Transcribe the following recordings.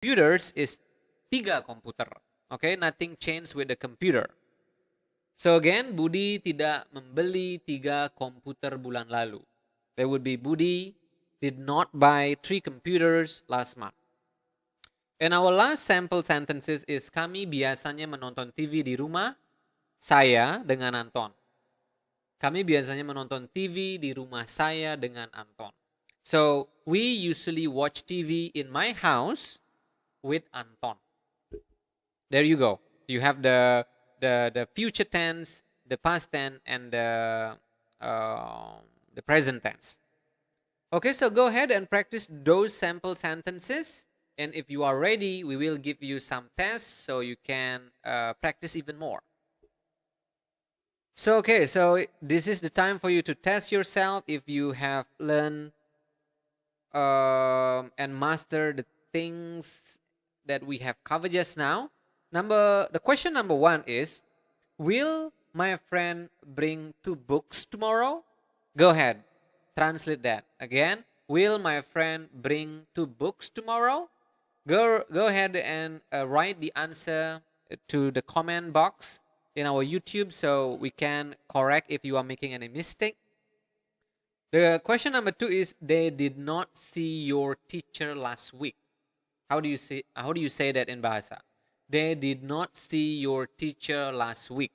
computers is 3 komputer. Okay, nothing changed with the computer. So again, Budi tidak membeli 3 komputer bulan lalu. There would be Budi did not buy 3 computers last month. And our last sample sentences is kami biasanya menonton TV di rumah saya dengan Anton. Kami biasanya menonton TV di rumah saya dengan Anton. So, we usually watch TV in my house with Anton. There you go. You have the future tense, the past tense, and the present tense. Okay, so go ahead and practice those sample sentences. And if you are ready, we will give you some tests so you can practice even more. So, okay, so this is the time for you to test yourself if you have learned and mastered the things that we have covered just now. The question number 1 is, will my friend bring 2 books tomorrow? Go ahead, translate that again. Will my friend bring 2 books tomorrow? Go ahead and write the answer to the comment box in our YouTube so we can correct if you are making any mistake. The question number 2 is, they did not see your teacher last week. How do you say that in Bahasa? They did not see your teacher last week.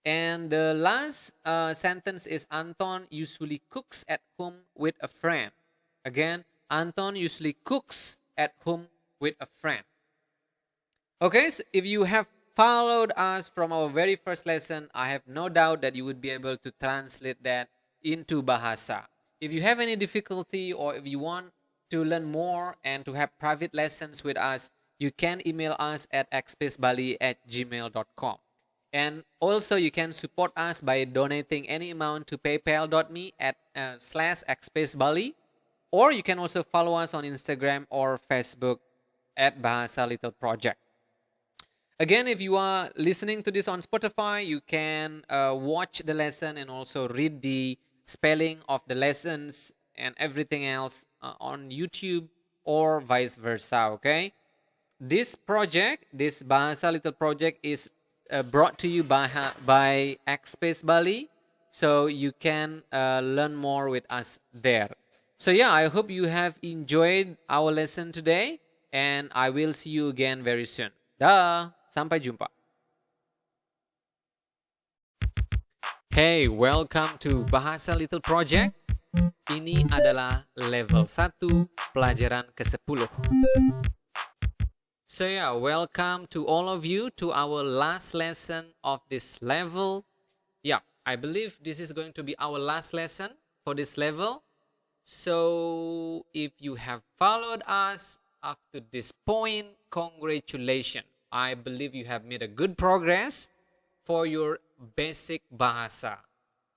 And the last sentence is, Anton usually cooks at home with a friend. Again, Anton usually cooks at home with a friend. Okay, so if you have followed us from our very first lesson, I have no doubt that you would be able to translate that into Bahasa. If you have any difficulty or if you want to learn more and to have private lessons with us, you can email us at xspacebali@gmail.com. And also you can support us by donating any amount to paypal.me at /xspacebali. Or you can also follow us on Instagram or Facebook at Bahasa Little Project. Again, if you are listening to this on Spotify, you can watch the lesson and also read the spelling of the lessons and everything else on YouTube or vice versa, okay? This project, this Bahasa Little Project is brought to you by Xspace Bali, so you can learn more with us there. So yeah, I hope you have enjoyed our lesson today and I will see you again very soon. Dah, sampai jumpa. Hey, welcome to Bahasa Little Project. Ini adalah level 1 pelajaran ke-10. So yeah, welcome to all of you to our last lesson of this level. Yeah, I believe this is going to be our last lesson for this level. So if you have followed us up to this point, congratulations. I believe you have made a good progress for your basic Bahasa.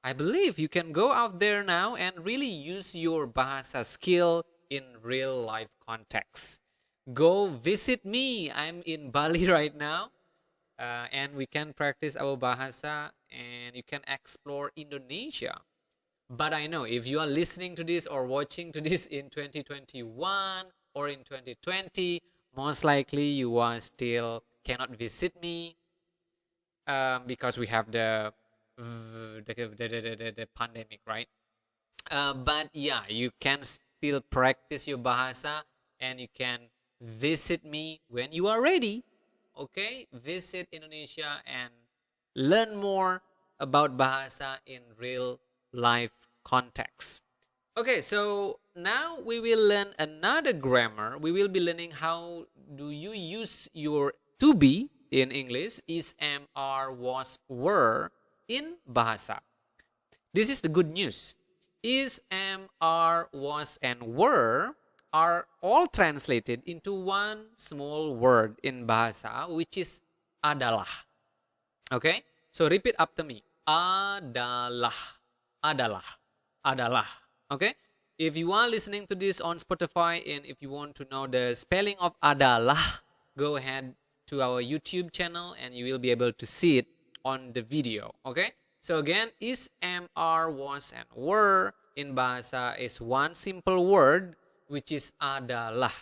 I believe you can go out there now and really use your Bahasa skill in real life context. Go visit me. I'm in Bali right now. And we can practice our Bahasa and you can explore Indonesia. But I know if you are listening to this or watching to this in 2021 or in 2020, most likely you are still cannot visit me because we have the pandemic, right? But yeah, you can still practice your Bahasa and you can visit me when you are ready. Okay, visit Indonesia and learn more about Bahasa in real life context. Okay, so now we will learn another grammar. We will be learning how do you use your to be in English, is, am, are, was, were in Bahasa. This is the good news. Is, am, are, was, and were are all translated into one small word in Bahasa, which is adalah. Okay, so repeat after me. Adalah, adalah, adalah. Okay, if you are listening to this on Spotify and if you want to know the spelling of adalah, go ahead to our YouTube channel and you will be able to see it on the video. Okay, so again, is, am, are, was, and were in Bahasa is one simple word, which is adalah.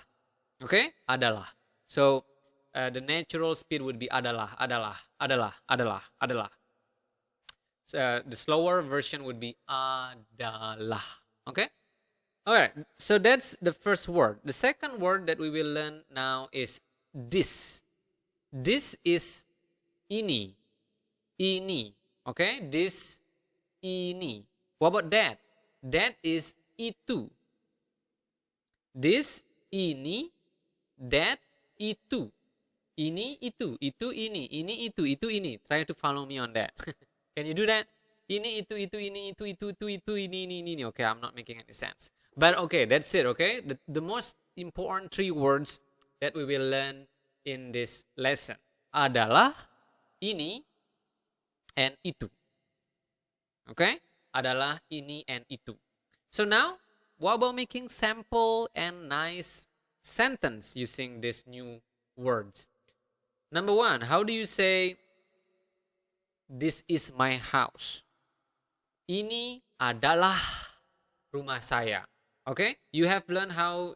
Okay, adalah. So the natural speed would be adalah, adalah, adalah, adalah, adalah. So, the slower version would be adalah. Okay. All right. So that's the first word. The second word that we will learn now is this. This is ini. Ini. Okay. This, ini. What about that? That is itu. This, ini, that, itu. Ini, itu ini, itu, ini. Try to follow me on that. Can you do that? Ini, itu, ini, itu, ini. Okay, I'm not making any sense. But okay, that's it, okay? The most important three words that we will learn in this lesson adalah, ini, and itu. Okay? Adalah, ini, and itu. So now, what about making sample and nice sentence using these new words? Number one, how do you say, this is my house? Ini adalah rumah saya. Okay? You have learned how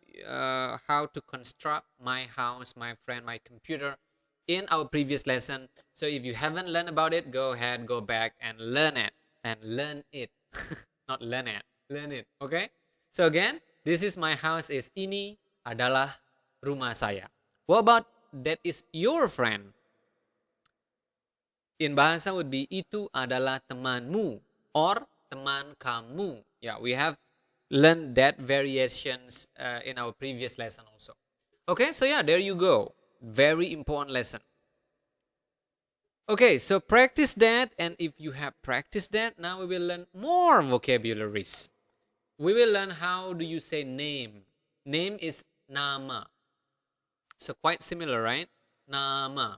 to construct my house, my friend, my computer in our previous lesson. So if you haven't learned about it, go ahead, go back and learn it. And learn it. Not learn it. Learn it. Okay? So again, this is my house is ini adalah rumah saya. What about that is your friend? In Bahasa would be itu adalah temanmu or teman kamu. Yeah, we have learned that variations in our previous lesson also. Okay, so yeah, there you go. Very important lesson. Okay, so practice that, and if you have practiced that, now we will learn more vocabularies. We will learn how do you say name. Name is nama. So quite similar, right? Nama.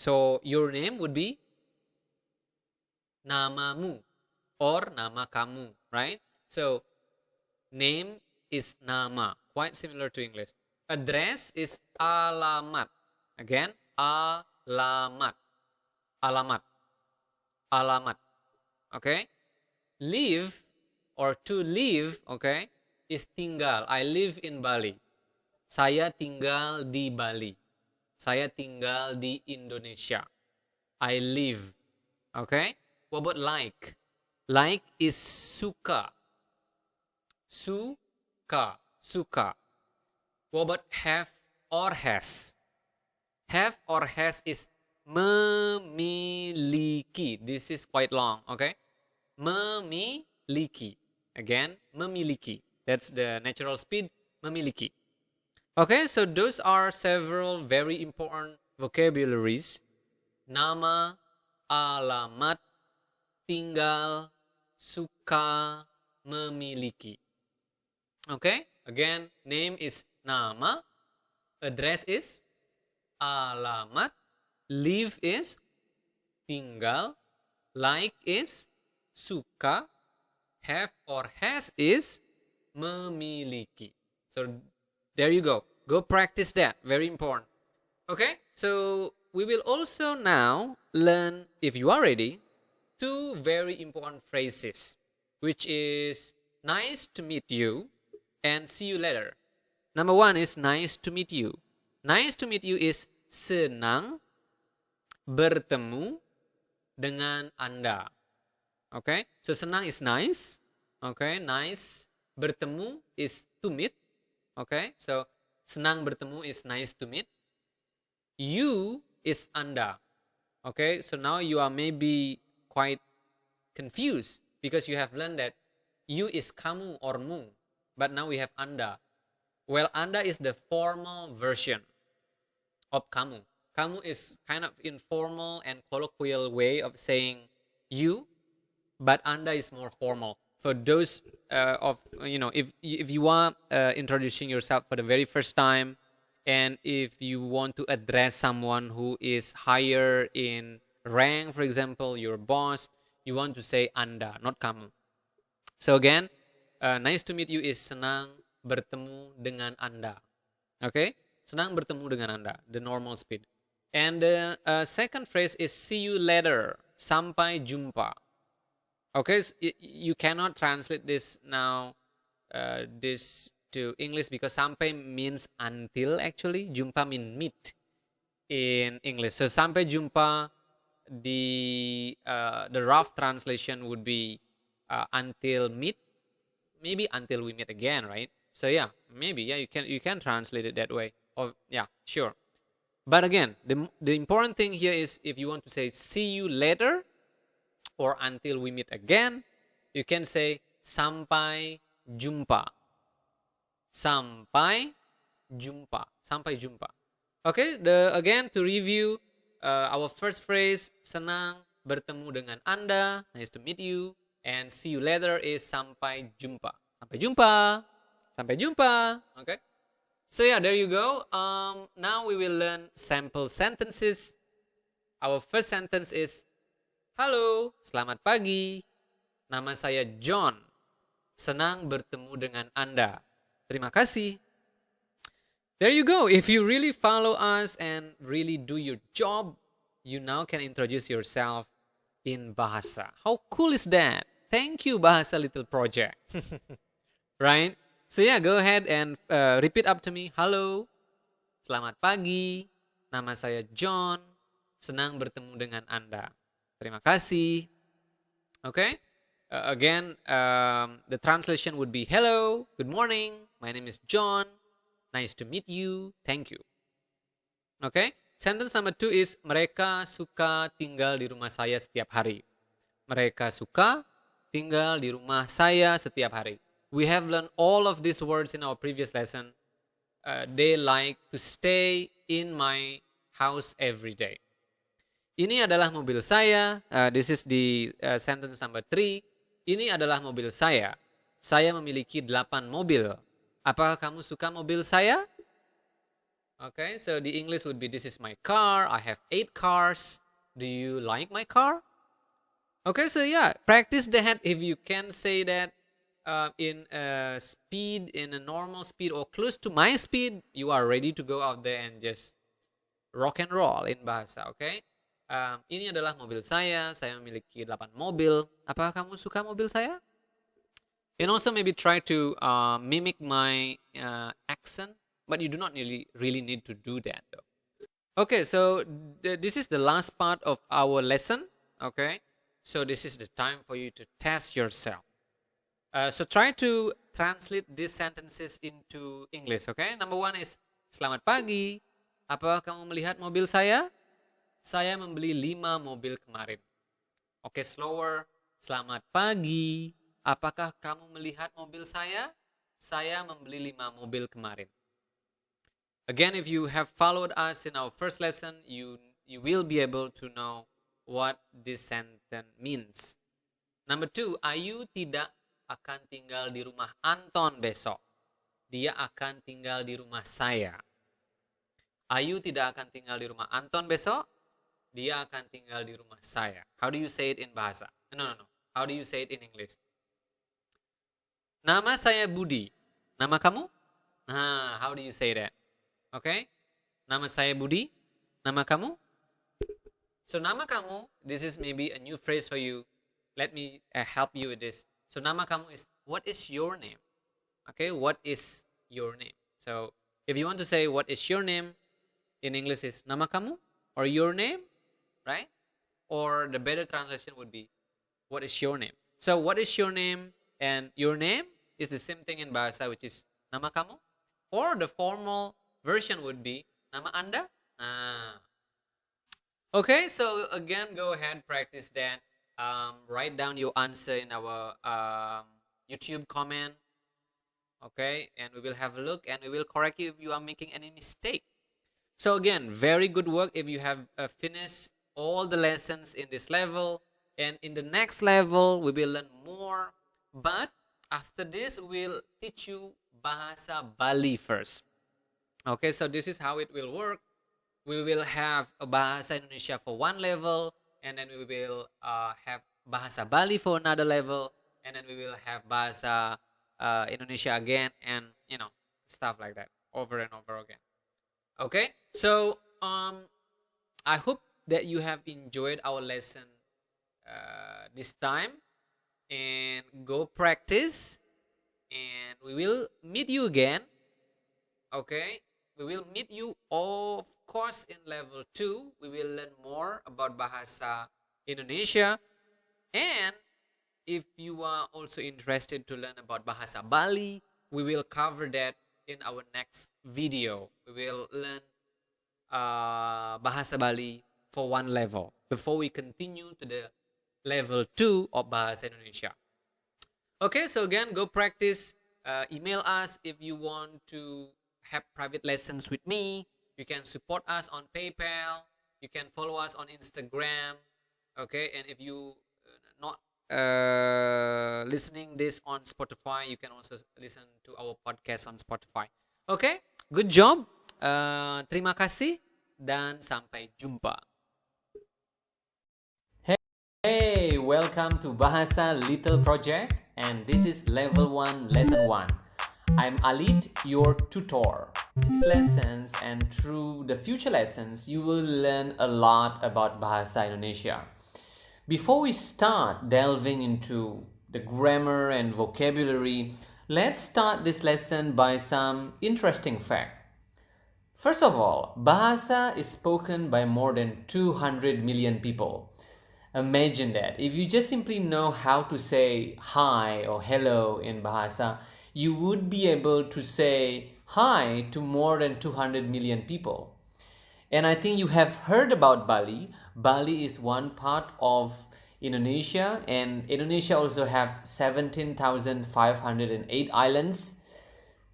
So your name would be namamu or nama kamu, right? So name is nama, quite similar to English. Address is alamat. Again, alamat. Alamat. Alamat. Okay? Live or to live, okay, is tinggal. I live in Bali. Saya tinggal di Bali. Saya tinggal di Indonesia. I live. Okay? What about like? Like is suka. Suka. Suka. What about have or has? Have or has is memiliki. This is quite long, okay? Memiliki. Again, memiliki. That's the natural speed, memiliki. Okay, so those are several very important vocabularies. Nama, alamat, tinggal, suka, memiliki. Okay, again, name is nama, address is alamat, live is tinggal, like is suka, have or has is memiliki. So there you go. Go practice that. Very important. Okay, so we will also now learn, if you are ready, two very important phrases, which is nice to meet you and see you later. Number one is nice to meet you. Nice to meet you is senang bertemu dengan Anda. Okay, so senang is nice. Okay, nice. Bertemu is to meet. Okay, so senang bertemu is nice to meet. You is Anda. Okay, so now you are maybe quite confused because you have learned that you is kamu or mu, but now we have Anda. Well, Anda is the formal version of kamu. Kamu is kind of informal and colloquial way of saying you, but Anda is more formal. For those if you are introducing yourself for the very first time, and if you want to address someone who is higher in rank, for example, your boss, you want to say Anda, not kamu. So again, nice to meet you is senang bertemu dengan Anda. Okay, senang bertemu dengan Anda, the normal speed. And the second phrase is see you later, sampai jumpa. Okay, so you cannot translate this now, this to English because sampai means until actually. Jumpa mean meet in English. So sampai jumpa, the rough translation would be until meet, maybe until we meet again, right? So yeah, maybe yeah, you can translate it that way. Or yeah, sure. But again, the important thing here is if you want to say see you later or until we meet again, you can say sampai jumpa. Sampai jumpa. Sampai jumpa. Okay, again to review our first phrase, senang bertemu dengan Anda, nice to meet you, and see you later is sampai jumpa. Sampai jumpa. Sampai jumpa. Okay. So yeah, there you go. Now we will learn sample sentences. Our first sentence is, halo, selamat pagi. Nama saya John. Senang bertemu dengan Anda. Terima kasih. There you go. If you really follow us and really do your job, you now can introduce yourself in Bahasa. How cool is that? Thank you, Bahasa Little Project. Right? So yeah, go ahead and repeat up to me. Halo, selamat pagi. Nama saya John. Senang bertemu dengan Anda. Terima kasih. Okay? Again, the translation would be, hello, good morning. My name is John. Nice to meet you. Thank you. Okay? Sentence number 2 is, mereka suka tinggal di rumah saya setiap hari. Mereka suka tinggal di rumah saya setiap hari. We have learned all of these words in our previous lesson. They like to stay in my house every day. Ini adalah mobil saya. This is the sentence number 3. Ini adalah mobil saya. Saya memiliki 8 mobil. Apakah kamu suka mobil saya? Okay, so the English would be, this is my car. I have 8 cars. Do you like my car? Okay, so yeah, practice that. If you can say that in a speed, in a normal speed or close to my speed, you are ready to go out there and just rock and roll in Bahasa, okay? Ini adalah mobil saya memiliki 8 mobil. Apakah kamu suka mobil saya? And also maybe try to mimic my accent, but you do not really need to do that though. Okay, so this is the last part of our lesson, okay? So this is the time for you to test yourself. So try to translate these sentences into English, okay? Number 1 is, selamat pagi. Apakah kamu melihat mobil saya? Saya membeli 5 mobil kemarin. Okay, slower. Selamat pagi. Apakah kamu melihat mobil saya? Saya membeli 5 mobil kemarin. Again, if you have followed us in our first lesson, you will be able to know what this sentence means. Number 2, Ayu tidak akan tinggal di rumah Anton besok. Dia akan tinggal di rumah saya. Ayu tidak akan tinggal di rumah Anton besok. Dia akan tinggal di rumah saya. How do you say it in Bahasa? No. How do you say it in English? Nama saya Budi. Nama kamu? How do you say that? Okay? Nama saya Budi. Nama kamu? So nama kamu, this is maybe a new phrase for you. Let me help you with this. So nama kamu is, what is your name? Okay, what is your name? So if you want to say what is your name, in English is nama kamu or your name, right? Or the better translation would be, what is your name? So what is your name and your name is the same thing in Bahasa, which is nama kamu. Or the formal version would be nama Anda. Okay, so again, go ahead, practice that. Write down your answer in our YouTube comment. Okay, and we will have a look and we will correct you if you are making any mistake. So again, very good work if you have finished all the lessons in this level. And in the next level, we will learn more. But after this, we'll teach you Bahasa Bali first. Okay, so this is how it will work. We will have a Bahasa Indonesia for one level, and then we will have Bahasa Bali for another level, and then we will have Bahasa Indonesia again, and stuff like that over and over again. Okay, so I hope that you have enjoyed our lesson this time, and go practice and we will meet you again. Okay, we will meet you, of course, in level 2. We will learn more about Bahasa Indonesia, and if you are also interested to learn about Bahasa Bali, we will cover that in our next video. We will learn Bahasa Bali for one level before we continue to the level 2 of Bahasa Indonesia. Okay, so again, go practice. Email us if you want to have private lessons with me. You can support us on PayPal. You can follow us on Instagram. Okay, and if you not listening this on Spotify, you can also listen to our podcast on Spotify. Okay, good job. Terima kasih dan sampai jumpa. Hey, welcome to Bahasa Little Project, and this is level 1, lesson 1. I'm Alit, your tutor. These lessons and through the future lessons, you will learn a lot about Bahasa Indonesia. Before we start delving into the grammar and vocabulary, let's start this lesson by some interesting fact. First of all, Bahasa is spoken by more than 200 million people. Imagine that. If you just simply know how to say hi or hello in Bahasa, you would be able to say hi to more than 200 million people. And I think you have heard about Bali. Bali is one part of Indonesia, and Indonesia also have 17,508 islands.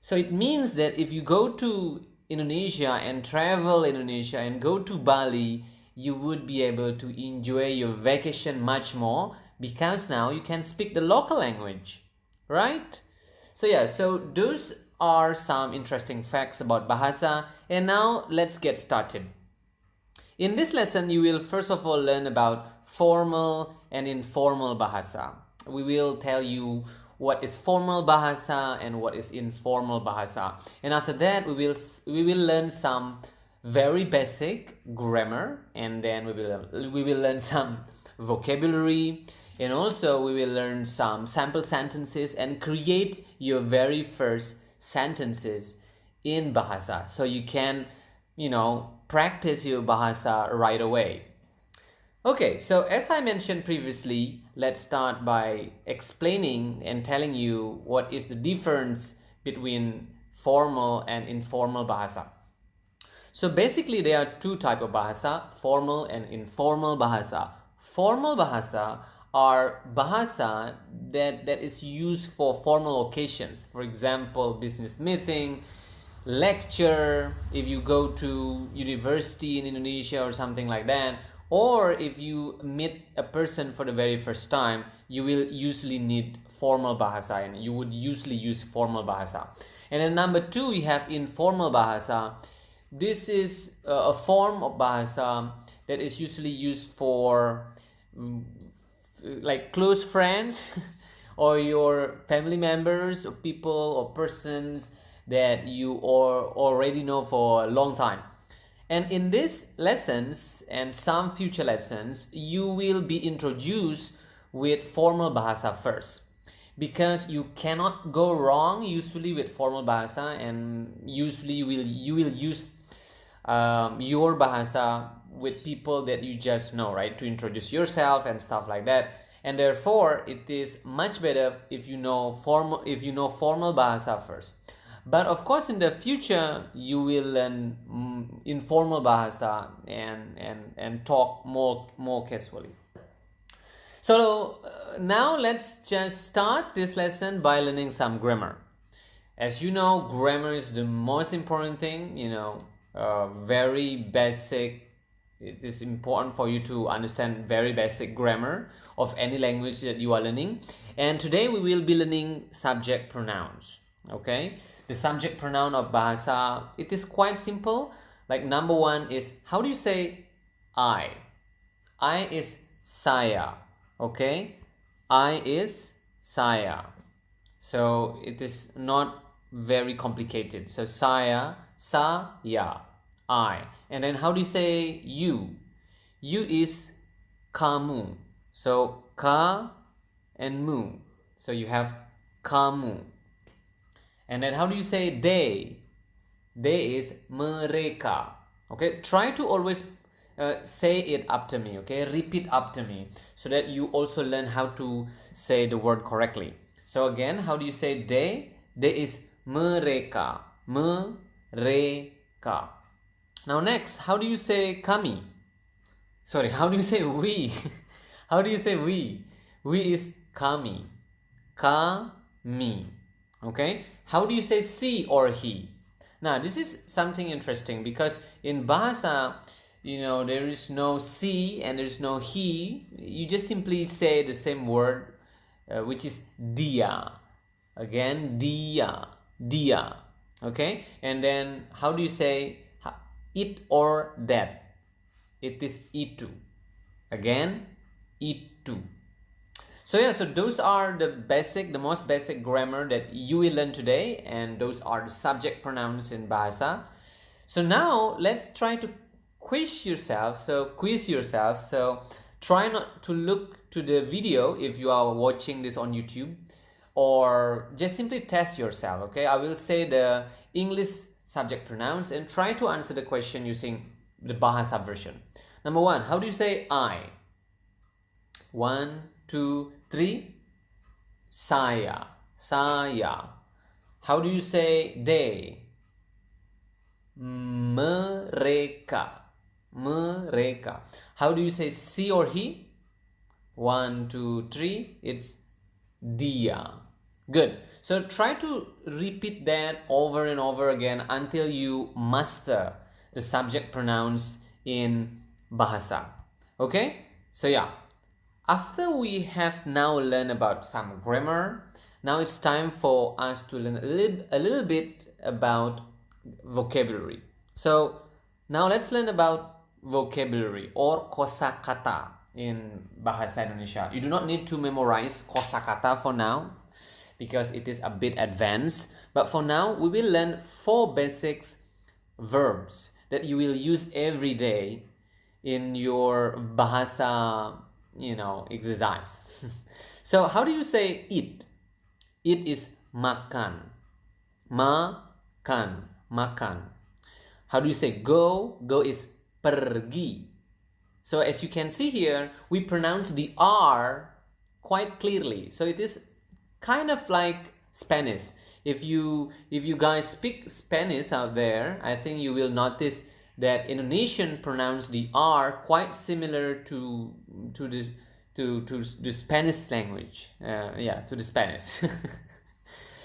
So it means that if you go to Indonesia and travel Indonesia and go to Bali, you would be able to enjoy your vacation much more because now you can speak the local language, right? So yeah, so those are some interesting facts about Bahasa, and now let's get started. In this lesson, you will first of all learn about formal and informal Bahasa. We will tell you what is formal Bahasa and what is informal Bahasa. And after that, we will learn some very basic grammar, and then we will learn some vocabulary, and also we will learn some sample sentences and create your very first sentences in Bahasa, so you can practice your Bahasa right away. Okay, so as I mentioned previously, let's start by explaining and telling you what is the difference between formal and informal Bahasa. So basically there are two types of Bahasa, formal and informal Bahasa. Formal Bahasa are Bahasa that is used for formal occasions. For example, business meeting, lecture, if you go to university in Indonesia or something like that, or if you meet a person for the very first time, you will usually need formal Bahasa, and you would usually use formal Bahasa. And then number 2, we have informal Bahasa. This is a form of Bahasa that is usually used for like close friends or your family members or people or persons that you already know for a long time. And in these lessons and some future lessons, you will be introduced with formal Bahasa first, because you cannot go wrong usually with formal Bahasa, and usually you will use your Bahasa with people that you just know, right, to introduce yourself and stuff like that. And therefore it is much better if you know formal Bahasa first. But of course in the future you will learn informal Bahasa and talk more casually. So now let's just start this lesson by learning some grammar. As you know, grammar is the most important thing, very basic. It is important for you to understand very basic grammar of any language that you are learning. And today we will be learning subject pronouns. Okay, the subject pronoun of Bahasa, it is quite simple. Like number 1 is, how do you say I? I is saya. Okay, I is saya. So it is not very complicated. So saya, I. And then how do you say you? You is kamu. So ka and mu. So you have kamu. And then how do you say they? They is mereka. Okay, try to always say it after me. Okay, repeat after me so that you also learn how to say the word correctly. So again, how do you say they? They is mereka. Mereka. Now next, how do you say kami? Sorry, how do you say we? How do you say we? We is kami. Kami. Okay, how do you say she or he? Now this is something interesting because in Bahasa, there is no she and there is no he. You just simply say the same word, which is dia. Again, dia. Okay, and then how do you say it or that? It is itu. Again, itu. So yeah, so those are the most basic grammar that you will learn today, and those are the subject pronouns in Bahasa. So now let's try to quiz yourself. So try not to look to the video if you are watching this on YouTube, or just simply test yourself. Okay, I will say the English subject pronouns and try to answer the question using the Bahasa version. Number 1, how do you say I? 1, 2, 3. Saya. How do you say they? Mereka. How do you say she or he? 1, 2, 3. It's dia. Good. So try to repeat that over and over again until you master the subject pronouns in Bahasa. Okay? So yeah, after we have now learned about some grammar, now it's time for us to learn a little bit about vocabulary. So now let's learn about vocabulary or kosakata in Bahasa Indonesia. You do not need to memorize kosakata for now because it is a bit advanced. But for now, we will learn 4 basics verbs that you will use every day in your Bahasa, exercise. So how do you say eat? Eat is makan. Makan. How do you say go? Go is pergi. So as you can see here, we pronounce the R quite clearly. So it is kind of like Spanish. If you guys speak Spanish out there, I think you will notice that Indonesian pronounce the R quite similar to the Spanish language. To the Spanish.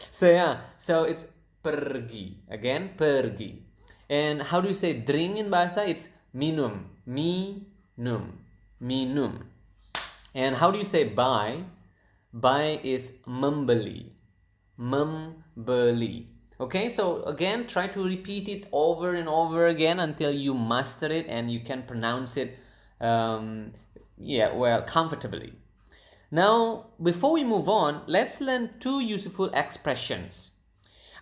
So it's pergi. Again, pergi. And how do you say drink in Bahasa? It's minum. Minum. And how do you say buy? Buy is membeli. Okay, so again, try to repeat it over and over again until you master it and you can pronounce it comfortably. Now, before we move on, let's learn 2 useful expressions.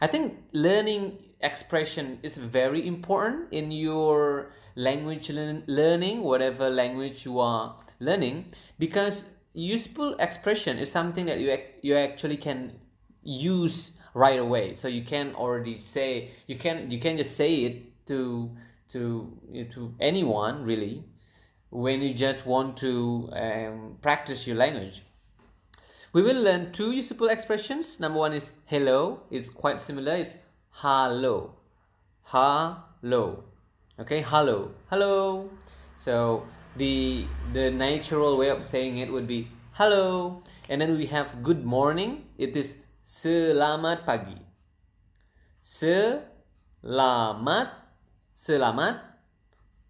I think learning expression is very important in your language learning, whatever language you are learning, because useful expression is something that you actually can use right away. So you can already say, you can just say it to anyone really when you just want to practice your language. We will learn 2 useful expressions. Number 1 is hello. It's quite similar. It's hello. Okay, hello. So the natural way of saying it would be hello. And then we have good morning. It is selamat pagi. Selamat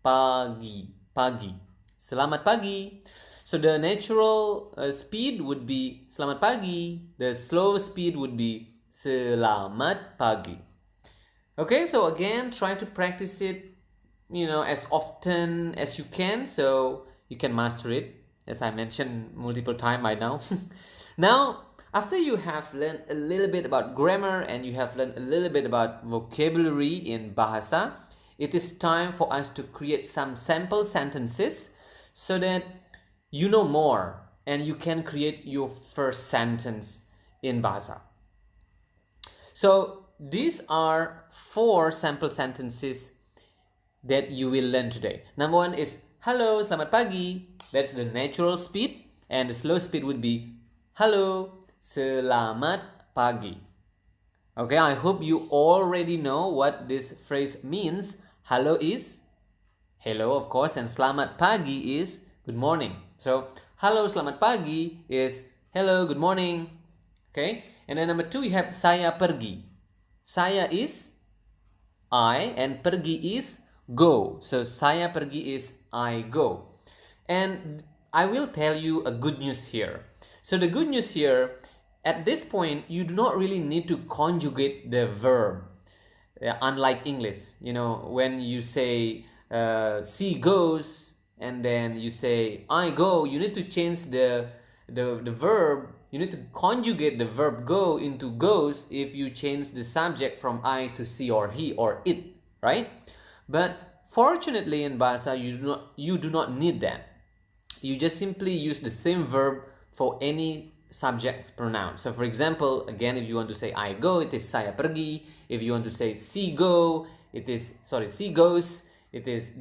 pagi. Selamat pagi. So the natural speed would be selamat pagi. The slow speed would be selamat pagi. Okay, so again, try to practice it, as often as you can so you can master it, as I mentioned multiple times by now. Now, after you have learned a little bit about grammar and you have learned a little bit about vocabulary in Bahasa, it is time for us to create some sample sentences so that you know more and you can create your first sentence in Bahasa. So these are 4 sample sentences that you will learn today. Number 1 is Halo, selamat pagi. That's the natural speed, and the slow speed would be Halo, selamat pagi. Okay, I hope you already know what this phrase means. Halo is hello, of course, and selamat pagi is good morning. So, halo, selamat pagi is hello, good morning. Okay, and then number 2, we have saya pergi. Saya is I, and pergi is go. So, saya pergi is I go. And I will tell you a good news here. So, the good news here, at this point, you do not really need to conjugate the verb. Unlike English, when you say she goes and then you say I go, you need to change the verb. You need to conjugate the verb go into goes if you change the subject from I to she or he or it, right? But fortunately in Bahasa, you do not need that. You just simply use the same verb for any subject pronoun. So for example, again, if you want to say I go, it is saya pergi. If you want to say she goes, it is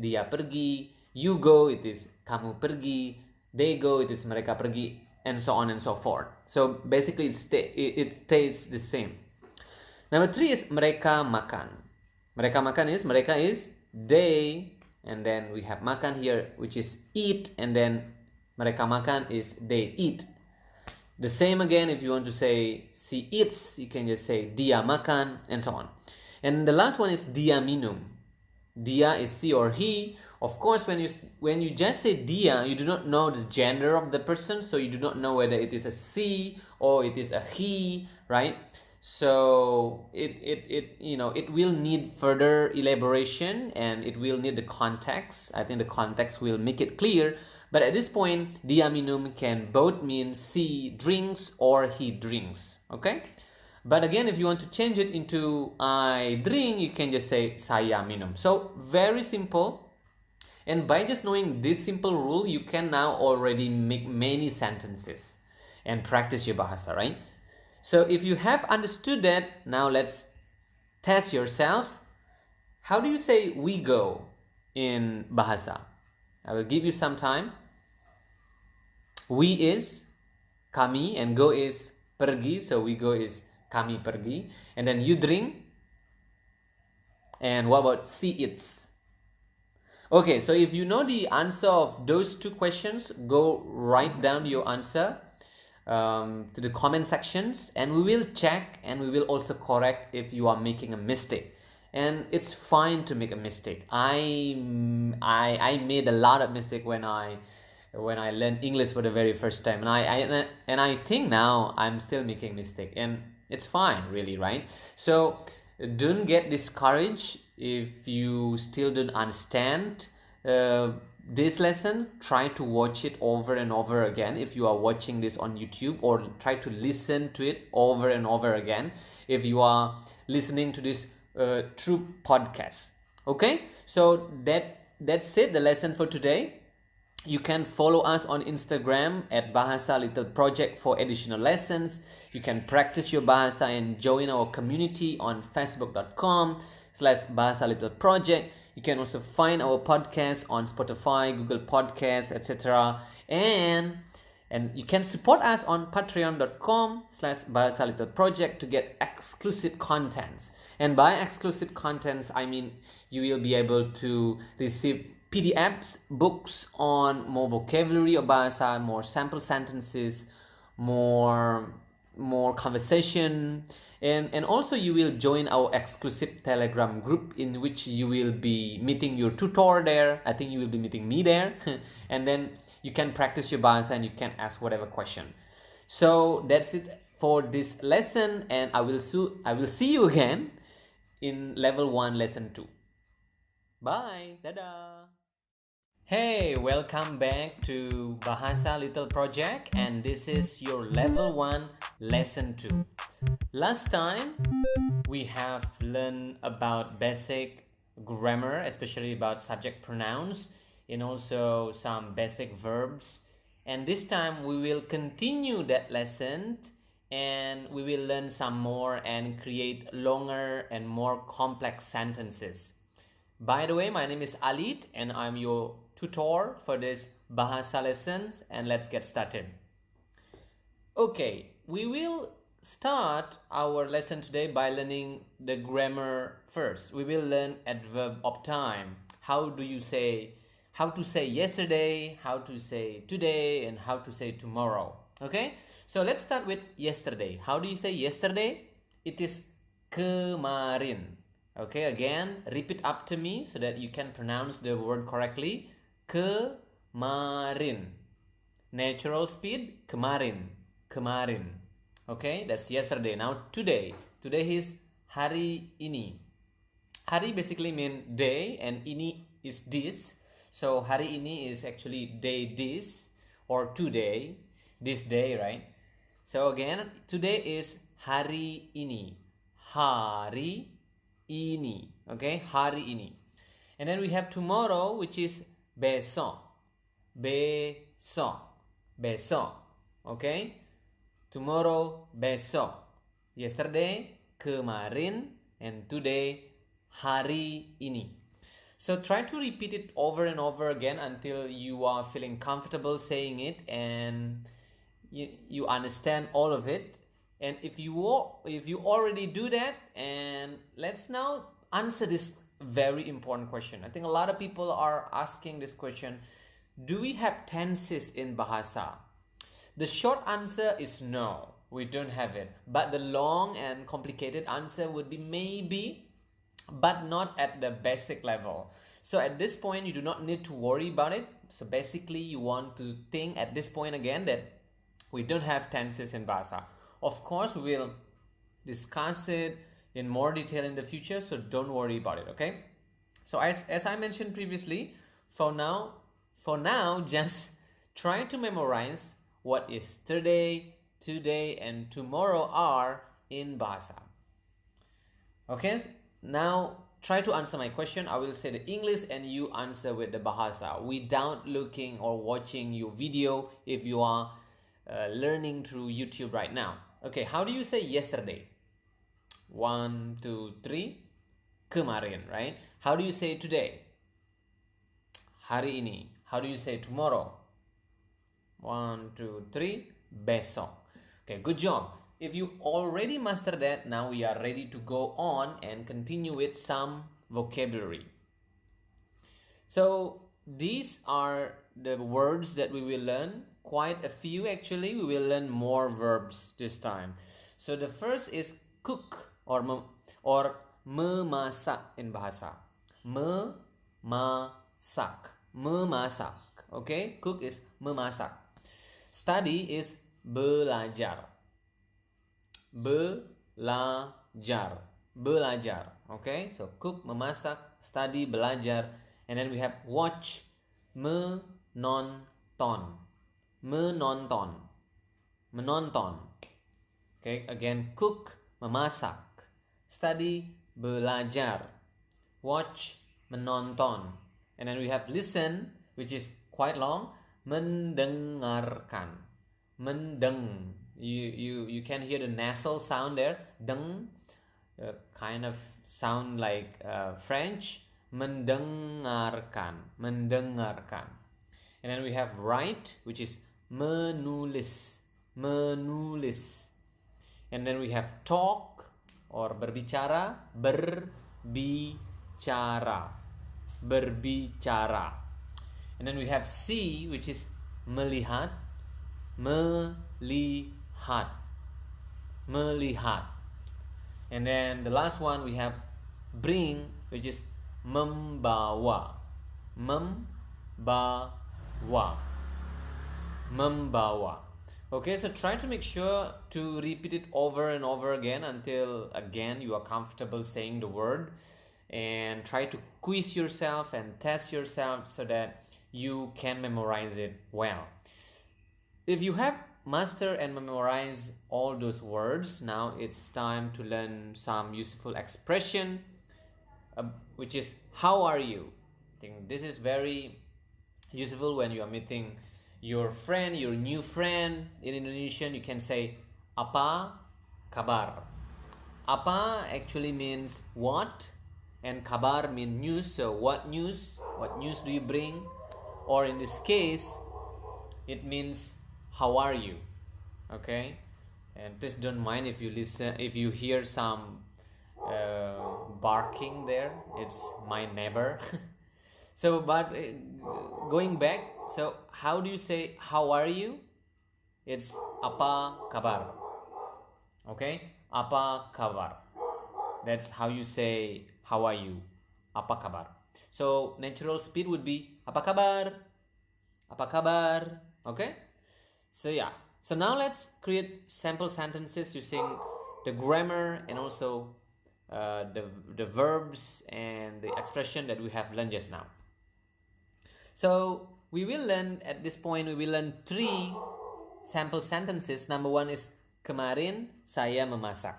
dia pergi. You go, it is kamu pergi. They go, it is mereka pergi, and so on and so forth. So basically it stays the same. Number 3 is mereka makan. Mereka is they, and then we have makan here, which is eat, and then mereka makan is they eat. The same again, if you want to say she eats, you can just say dia makan, and so on. And the last one is dia minum. Dia is she or he. Of course, when you just say dia, you do not know the gender of the person, so you do not know whether it is a she or it is a he, right? So it will need further elaboration, and it will need the context. I think the context will make it clear. But at this point, dia minum can both mean she drinks or he drinks, okay? But again, if you want to change it into I drink, you can just say saya minum. So very simple. And by just knowing this simple rule, you can now already make many sentences and practice your Bahasa, right? So if you have understood that, now let's test yourself. How do you say we go in Bahasa? I will give you some time. We is kami, and go is pergi. So we go is kami pergi. And then you drink. And what about she eats? Okay, so if you know the answer of those 2 questions, go write down your answer to the comment sections, and we will check, and we will also correct if you are making a mistake. And it's fine to make a mistake. I made a lot of mistake when I learned English for the very first time, and I think now I'm still making mistake, and it's fine, really, right? So don't get discouraged if you still don't understand this lesson. Try to watch it over and over again if you are watching this on YouTube, or try to listen to it over and over again if you are listening to this through podcast. Okay, so that's it, the lesson for today. You can follow us on Instagram at Bahasa Little Project for additional lessons. You can practice your Bahasa and join our community on facebook.com/Bahasa Little Project. You can also find our podcast on Spotify, Google Podcasts, etc. And you can support us on patreon.com/Bahasa Little Project to get exclusive contents. And by exclusive contents, I mean you will be able to receive PDFs, books on more vocabulary of Bahasa, more sample sentences, more conversation, and also you will join our exclusive Telegram group, in which you will be meeting your tutor there. I think you will be meeting me there. And then you can practice your Bahasa, and you can ask whatever question. So that's it for this lesson, and I will see you again in level 1, lesson 2. Bye. Dadah. Hey, welcome back to Bahasa Little Project, and this is your level 1, lesson 2. Last time we have learned about basic grammar, especially about subject pronouns, and also some basic verbs. And this time we will continue that lesson and we will learn some more and create longer and more complex sentences. By the way, my name is Alit and I'm your tutor for this Bahasa lessons, and let's get started. Okay, we will start our lesson today by learning the grammar first. We will learn adverb of time. How to say yesterday, how to say today, and how to say tomorrow. Okay, so let's start with yesterday. How do you say yesterday? It is kemarin. Okay, again, repeat after me so that you can pronounce the word correctly. Kemarin. Natural speed, kemarin. Kemarin. Okay, that's yesterday. Now today. Today is hari ini. Hari basically means day and ini is this. So hari ini is actually day this or today, this day, right? So again, today is hari ini. Hari ini. Okay, hari ini. And then we have tomorrow, which is besok. Besok. Besok. Okay? Tomorrow, besok. Yesterday, kemarin, and today, hari ini. So try to repeat it over and over again until you are feeling comfortable saying it and you understand all of it. And if you already do that, and let's now answer this very important question. I think a lot of people are asking this question. Do we have tenses in Bahasa? The short answer is no, we don't have it. But the long and complicated answer would be maybe, but not at the basic level. So at this point, you do not need to worry about it. So basically, you want to think at this point again that we don't have tenses in Bahasa. Of course, we will discuss it in more detail in the future, so don't worry about it, okay? So as I mentioned previously, for now, just try to memorize what yesterday, today, and tomorrow are in Bahasa. Okay, now try to answer my question. I will say the English and you answer with the Bahasa without looking or watching your video if you are learning through YouTube right now. Okay, how do you say yesterday? 1, 2, 3. Kemarin, right? How do you say today? Hari ini. How do you say tomorrow? 1, 2, 3. Besok. Okay, good job. If you already mastered that, now we are ready to go on and continue with some vocabulary. So these are the words that we will learn. Quite a few actually. We will learn more verbs this time. So the first is cook or memasak in Bahasa. Memasak. Memasak. Okay, cook is memasak. Study is belajar. Belajar. Belajar. Okay, so cook, memasak, study, belajar. And then we have watch, menonton. Menonton. Menonton. Okay, again, cook, memasak, study, belajar, watch, menonton. And then we have listen, which is quite long, mendengarkan. Mendeng. You can hear the nasal sound there. Deng, kind of sound like French. Mendengarkan. Mendengarkan. And then we have write, which is menulis. Menulis. And then we have talk or berbicara. Berbicara. Berbicara. And then we have see, which is melihat. Melihat. Melihat. And then the last one we have bring, which is membawa. Membawa. Membawa. Okay, so try to make sure to repeat it over and over again until again you are comfortable saying the word, and try to quiz yourself and test yourself so that you can memorize it well. If you have mastered and memorized all those words, now it's time to learn some useful expression, which is how are you? I think this is very useful when you are meeting your friend, your new friend. In Indonesian, you can say Apa kabar? Apa actually means what, and kabar means news. So what news? What news do you bring? Or in this case, it means how are you? Okay, and please don't mind if you listen, if you hear some barking there. It's my neighbor. So, but going back, so how do you say how are you? It's apa kabar. Okay, apa kabar. That's how you say how are you. Apa kabar. So natural speed would be apa kabar? Apa kabar? Okay? So yeah. So now let's create sample sentences using the grammar and also the verbs and the expression that we have learned just now. So we will learn at this point, we will learn 3 sample sentences. Number 1 is kemarin saya memasak.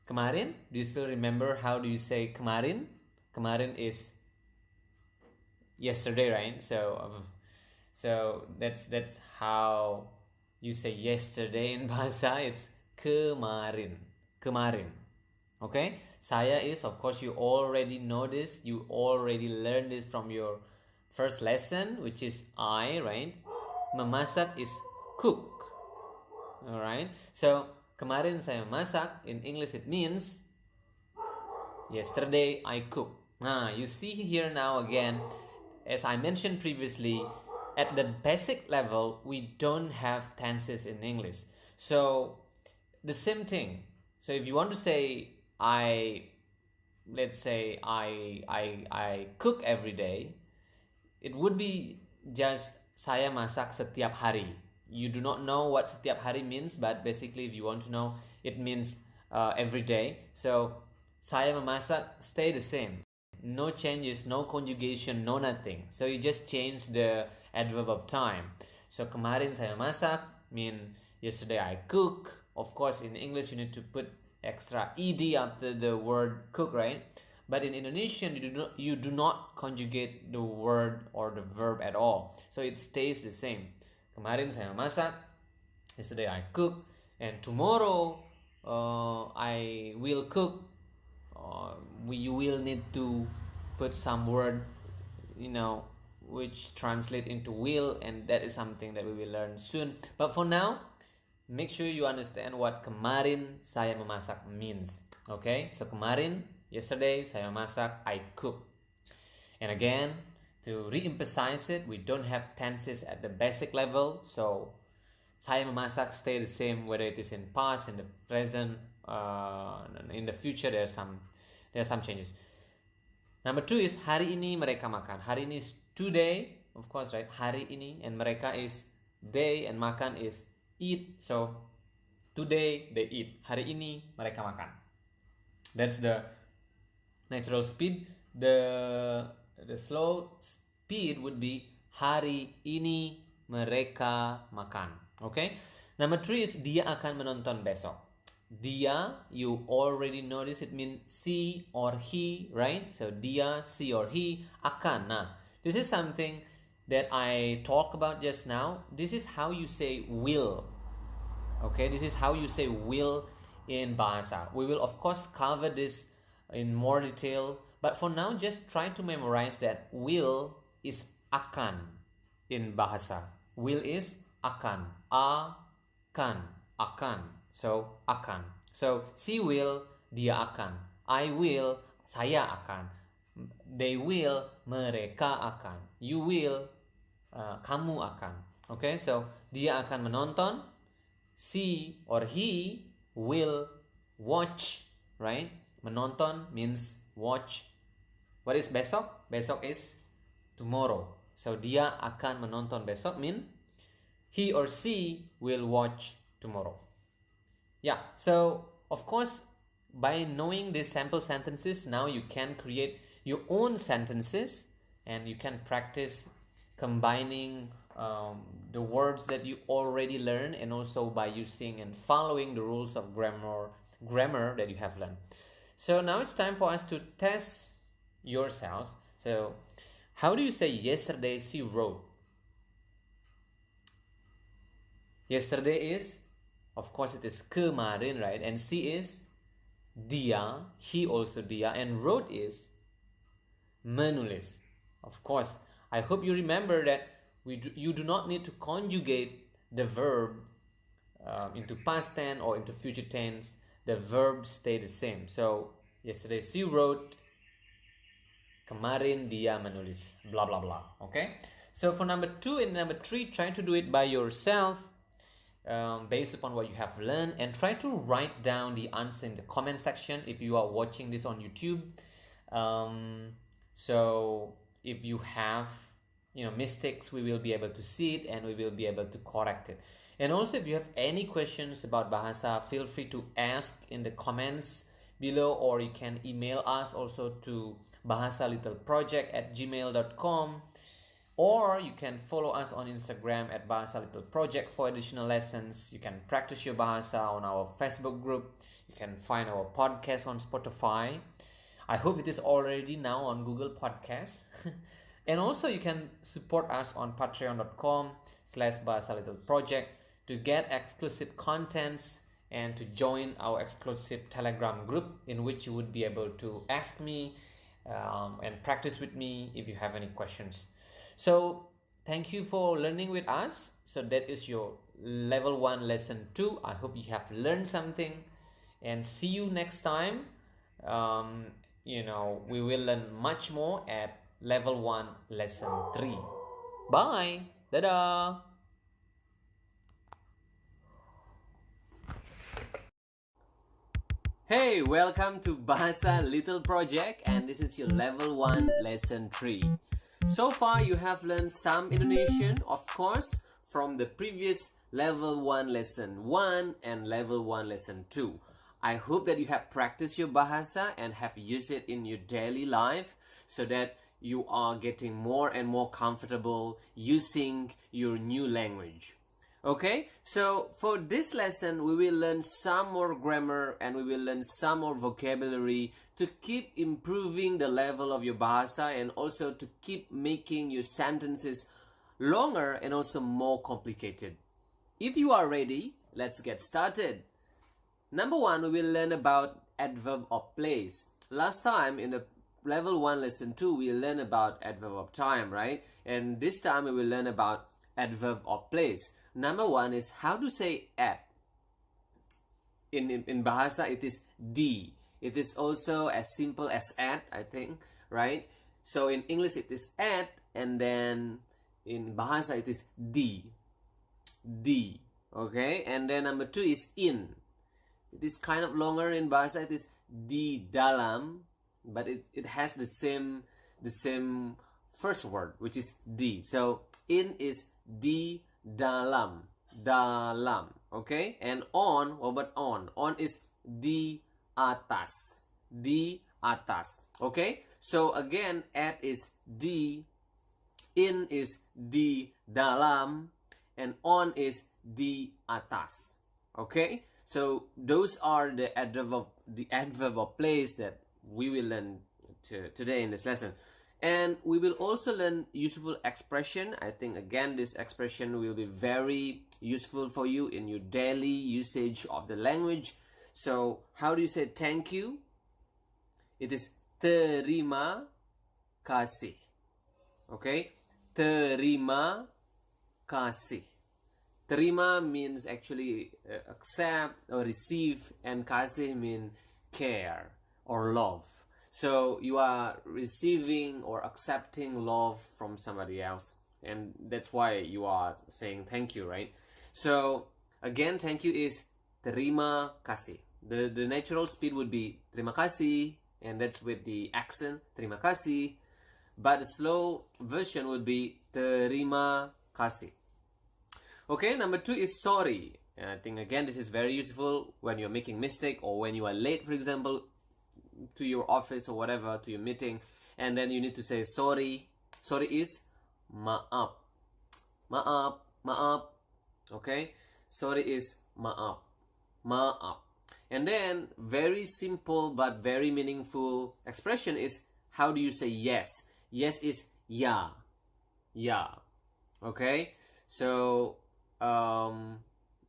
Kemarin, do you still remember how do you say kemarin? Kemarin is yesterday, right? So that's how you say yesterday in Bahasa. It's kemarin. Kemarin. Okay? Saya is, of course, you already know this. You already learned this from your first lesson, which is I, right? Memasak is cook. Alright? So, kemarin saya masak, in English it means yesterday I cooked. You see here now again, as I mentioned previously, at the basic level, we don't have tenses in English. So, the same thing. So, if you want to say let's say I cook every day, it would be just saya masak setiap hari. You do not know what setiap hari means, but basically if you want to know, it means every day. So saya memasak stay the same. No changes, no conjugation, no nothing. So you just change the adverb of time. So kemarin saya masak mean yesterday I cook. Of course in English you need to put extra ed after the word cook, right? But in Indonesian, you do not conjugate the word or the verb at all. So it stays the same. Kemarin saya masak, yesterday I cook, and tomorrow I will cook. You will need to put some word, which translate into will, and that is something that we will learn soon. But for now, make sure you understand what kemarin saya memasak means. Okay, so kemarin, yesterday, saya masak, I cook. And again, to re-emphasize it, we don't have tenses at the basic level. So, saya memasak stay the same whether it is in past, in the present, in the future. There are some changes. Number 2 is hari ini mereka makan. Hari ini is today, of course, right? Hari ini, and mereka is day, and makan is eat. So, today they eat. Hari ini mereka makan. That's the natural speed. The slow speed would be hari ini mereka makan. Okay? Number 3 is dia akan menonton besok. Dia, you already notice it means she or he, right? So dia, she or he, akan. Nah, this is something that I talked about just now. This is how you say will. Okay, this is how you say will in Bahasa. We will of course cover this in more detail, but for now just try to memorize that will is akan in Bahasa. Will is akan. Akan. So akan. So she will, dia akan. I will, saya akan. They will, mereka akan. You will, kamu akan. Okay, so dia akan menonton. She or he will watch, right? Menonton means watch. What is besok? Besok is tomorrow. So dia akan menonton besok mean he or she will watch tomorrow. Yeah, so of course by knowing these sample sentences, now you can create your own sentences and you can practice combining the words that you already learned, and also by using and following the rules of grammar that you have learned. So now it's time for us to test yourself. So how do you say yesterday she wrote? Yesterday is Of course, it is kemarin, right? And see is dia, he also dia, and wrote is menulis. Of course, I hope you remember that you do not need to conjugate the verb into past tense or into future tense. The verbs stay the same. So yesterday she wrote, kemarin dia menulis, blah blah blah. Okay. So for number 2 and number 3, try to do it by yourself, based upon what you have learned, and try to write down the answer in the comment section if you are watching this on YouTube. So if you have mistakes, we will be able to see it and we will be able to correct it. And also, if you have any questions about Bahasa, feel free to ask in the comments below, or you can email us also to bahasalittleproject@gmail.com, or you can follow us on Instagram at Bahasa Little Project for additional lessons. You can practice your Bahasa on our Facebook group. You can find our podcast on Spotify. I hope it is already now on Google Podcasts. And also you can support us on patreon.com/Bahasa Little Project to get exclusive contents and to join our exclusive Telegram group, in which you would be able to ask me and practice with me if you have any questions. So thank you for learning with us. So that is your level 1 lesson 2. I hope you have learned something, and see you next time. We will learn much more at level 1 lesson 3. Bye. Dadah. Hey, welcome to Bahasa Little Project, and this is your level 1 lesson 3. So far you have learned some Indonesian, of course, from the previous level 1 lesson 1 and level 1 lesson 2. I hope that you have practiced your Bahasa and have used it in your daily life, so that you are getting more and more comfortable using your new language. Okay, so for this lesson, we will learn some more grammar and we will learn some more vocabulary to keep improving the level of your Bahasa, and also to keep making your sentences longer and also more complicated. If you are ready, let's get started. Number 1, we will learn about adverb of place. Last time in the level 1 lesson 2, we learned about adverb of time, right? And this time we will learn about adverb of place. Number 1 is how to say at. In Bahasa, it is di. It is also as simple as at, I think, right? So in English, it is at, and then in Bahasa, it is di. Di. Okay? And then number 2 is in. It is kind of longer in Bahasa. It is di dalam, but it has the same first word, which is di. So in is di dalam, dalam. Okay? And on, what about on? On is di atas, di atas. Okay? So again, at is di, in is di dalam, and on is di atas. Okay? So those are the adverb of place that we will learn today in this lesson. And we will also learn useful expression. I think again this expression will be very useful for you in your daily usage of the language. So how do you say thank you? It is terima kasih. Okay? Terima kasih. Terima means actually accept or receive, and kasih means care or love. So you are receiving or accepting love from somebody else, and that's why you are saying thank you, right? So again, thank you is terima kasih. The natural speed would be terima kasih, and that's with the accent terima kasih. But the slow version would be terima kasih. Okay, number 2 is sorry. And I think again this is very useful when you're making mistake, or when you are late, for example, to your office or whatever, to your meeting, and then you need to say sorry. Sorry is maaf. Maaf, maaf. Okay? Sorry is maaf. Maaf. And then very simple but very meaningful expression is how do you say yes? Yes is ya. Ya. Okay? So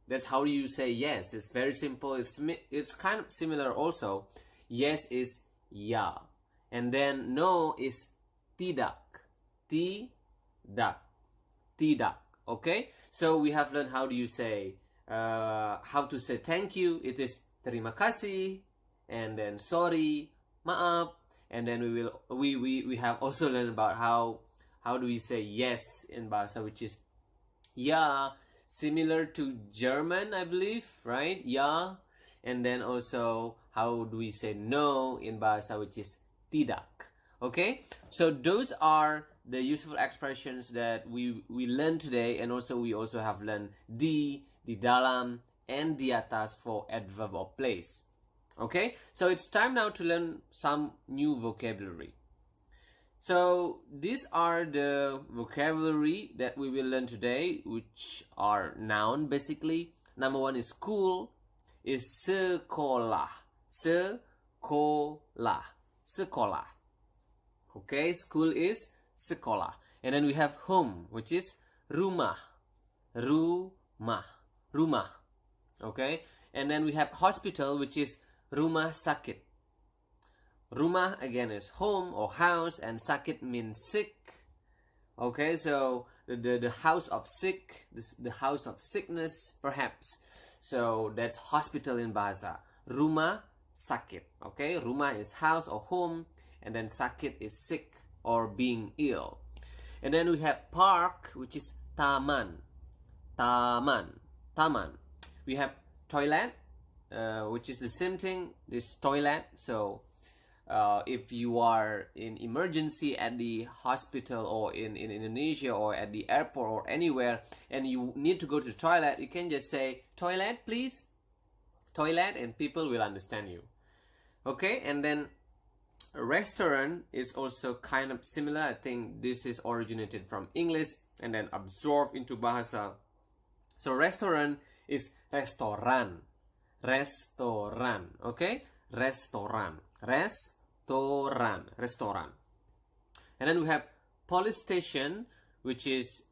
That's how you say yes. It's very simple. It's kind of similar also. Yes is ya, and then no is tidak. Tidak. Tidak. Okay? So we have learned how do you say how to say thank you. It is terima kasih, and then sorry, maaf, and then we have also learned about how do we say yes in Bahasa, which is ja, similar to German, I believe, right? Ja. And then also how do we say no in Bahasa, which is tidak. Okay, so those are the useful expressions that we learned today, and also we also have learned di dalam, and di atas for adverb of place. Okay, so it's time now to learn some new vocabulary. So these are the vocabulary that we will learn today, which are noun basically. Number one is school, is sekolah, sekolah, sekolah. Okay, school is sekolah. And then we have home, which is rumah, rumah, rumah. Okay, and then we have hospital, which is rumah sakit. Rumah again is home or house, and sakit means sick. Okay, so the house of sick, the house of sickness perhaps. So that's hospital in Bahasa. Rumah sakit. Okay, rumah is house or home, and then sakit is sick or being ill. And then we have park, which is taman, taman, taman. We have toilet, which is the same thing, this toilet. So if you are in emergency at the hospital or in Indonesia or at the airport or anywhere, and you need to go to the toilet, you can just say, toilet please, toilet, and people will understand you. Okay, and then restaurant is also kind of similar. I think this is originated from English and then absorbed into Bahasa. So restaurant is restoran, restoran, okay, restoran, restoran. And then we have police station, which is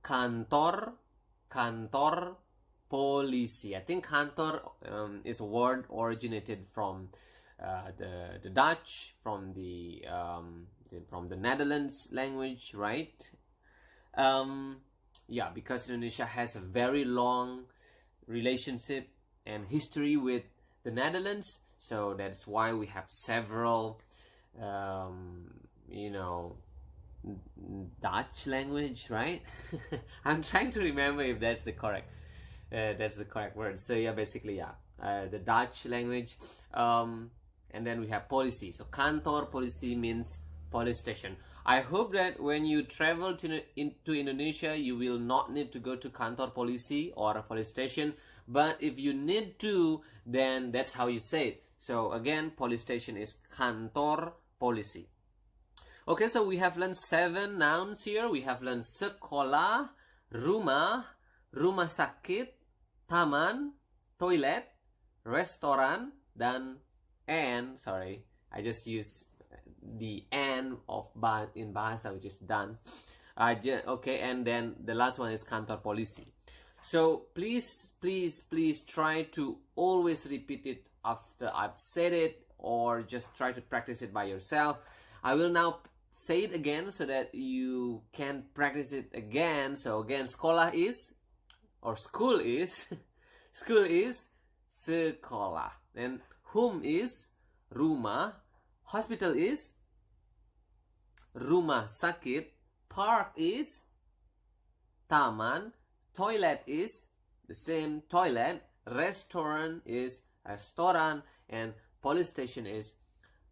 kantor, kantor polisi. I think kantor is a word originated from the Dutch, from the Netherlands language, right? Yeah, because Indonesia has a very long relationship and history with the Netherlands, so that's why we have several Dutch language, right? I'm trying to remember if that's the correct word. So yeah, basically, yeah, the Dutch language, and then we have policy. So kantor polisi means police station. I hope that when you travel to Indonesia, you will not need to go to kantor polisi or a police station. But if you need to, then that's how you say it. So again, police station is kantor polisi. Okay, so we have learned 7 nouns here. We have learned sekolah, rumah, rumah sakit, taman, toilet, restoran, and sorry, I just used the and of in Bahasa, which is done. Okay, and then the last one is kantor polisi. So please try to always repeat it after I've said it, or just try to practice it by yourself. I will now say it again so that you can practice it again. So again, sekolah is, or school is school is sekolah, and home is rumah, hospital is rumah sakit, park is taman, toilet is the same, toilet, restaurant is restoran, and police station is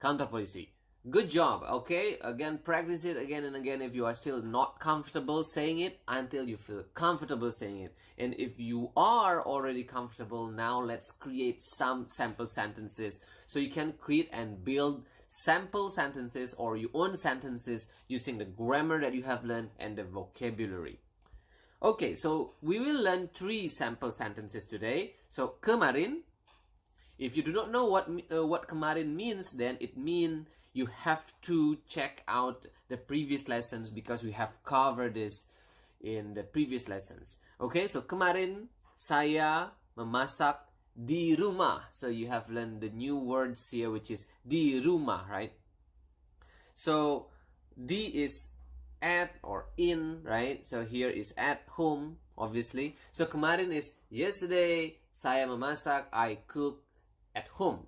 kantor polisi. Good job. Okay, again, practice it again and again if you are still not comfortable saying it, until you feel comfortable saying it. And if you are already comfortable, now let's create some sample sentences. So you can create and build sample sentences or your own sentences using the grammar that you have learned and the vocabulary. Okay, so we will learn 3 sample sentences today. So kemarin, if you do not know what kemarin means, then it means you have to check out the previous lessons, because we have covered this in the previous lessons. Okay, so kemarin saya memasak di rumah. So you have learned the new words here, which is di rumah, right? So di is at or in, right? So here is at home, obviously. So kemarin is yesterday, saya memasak, I cook at home,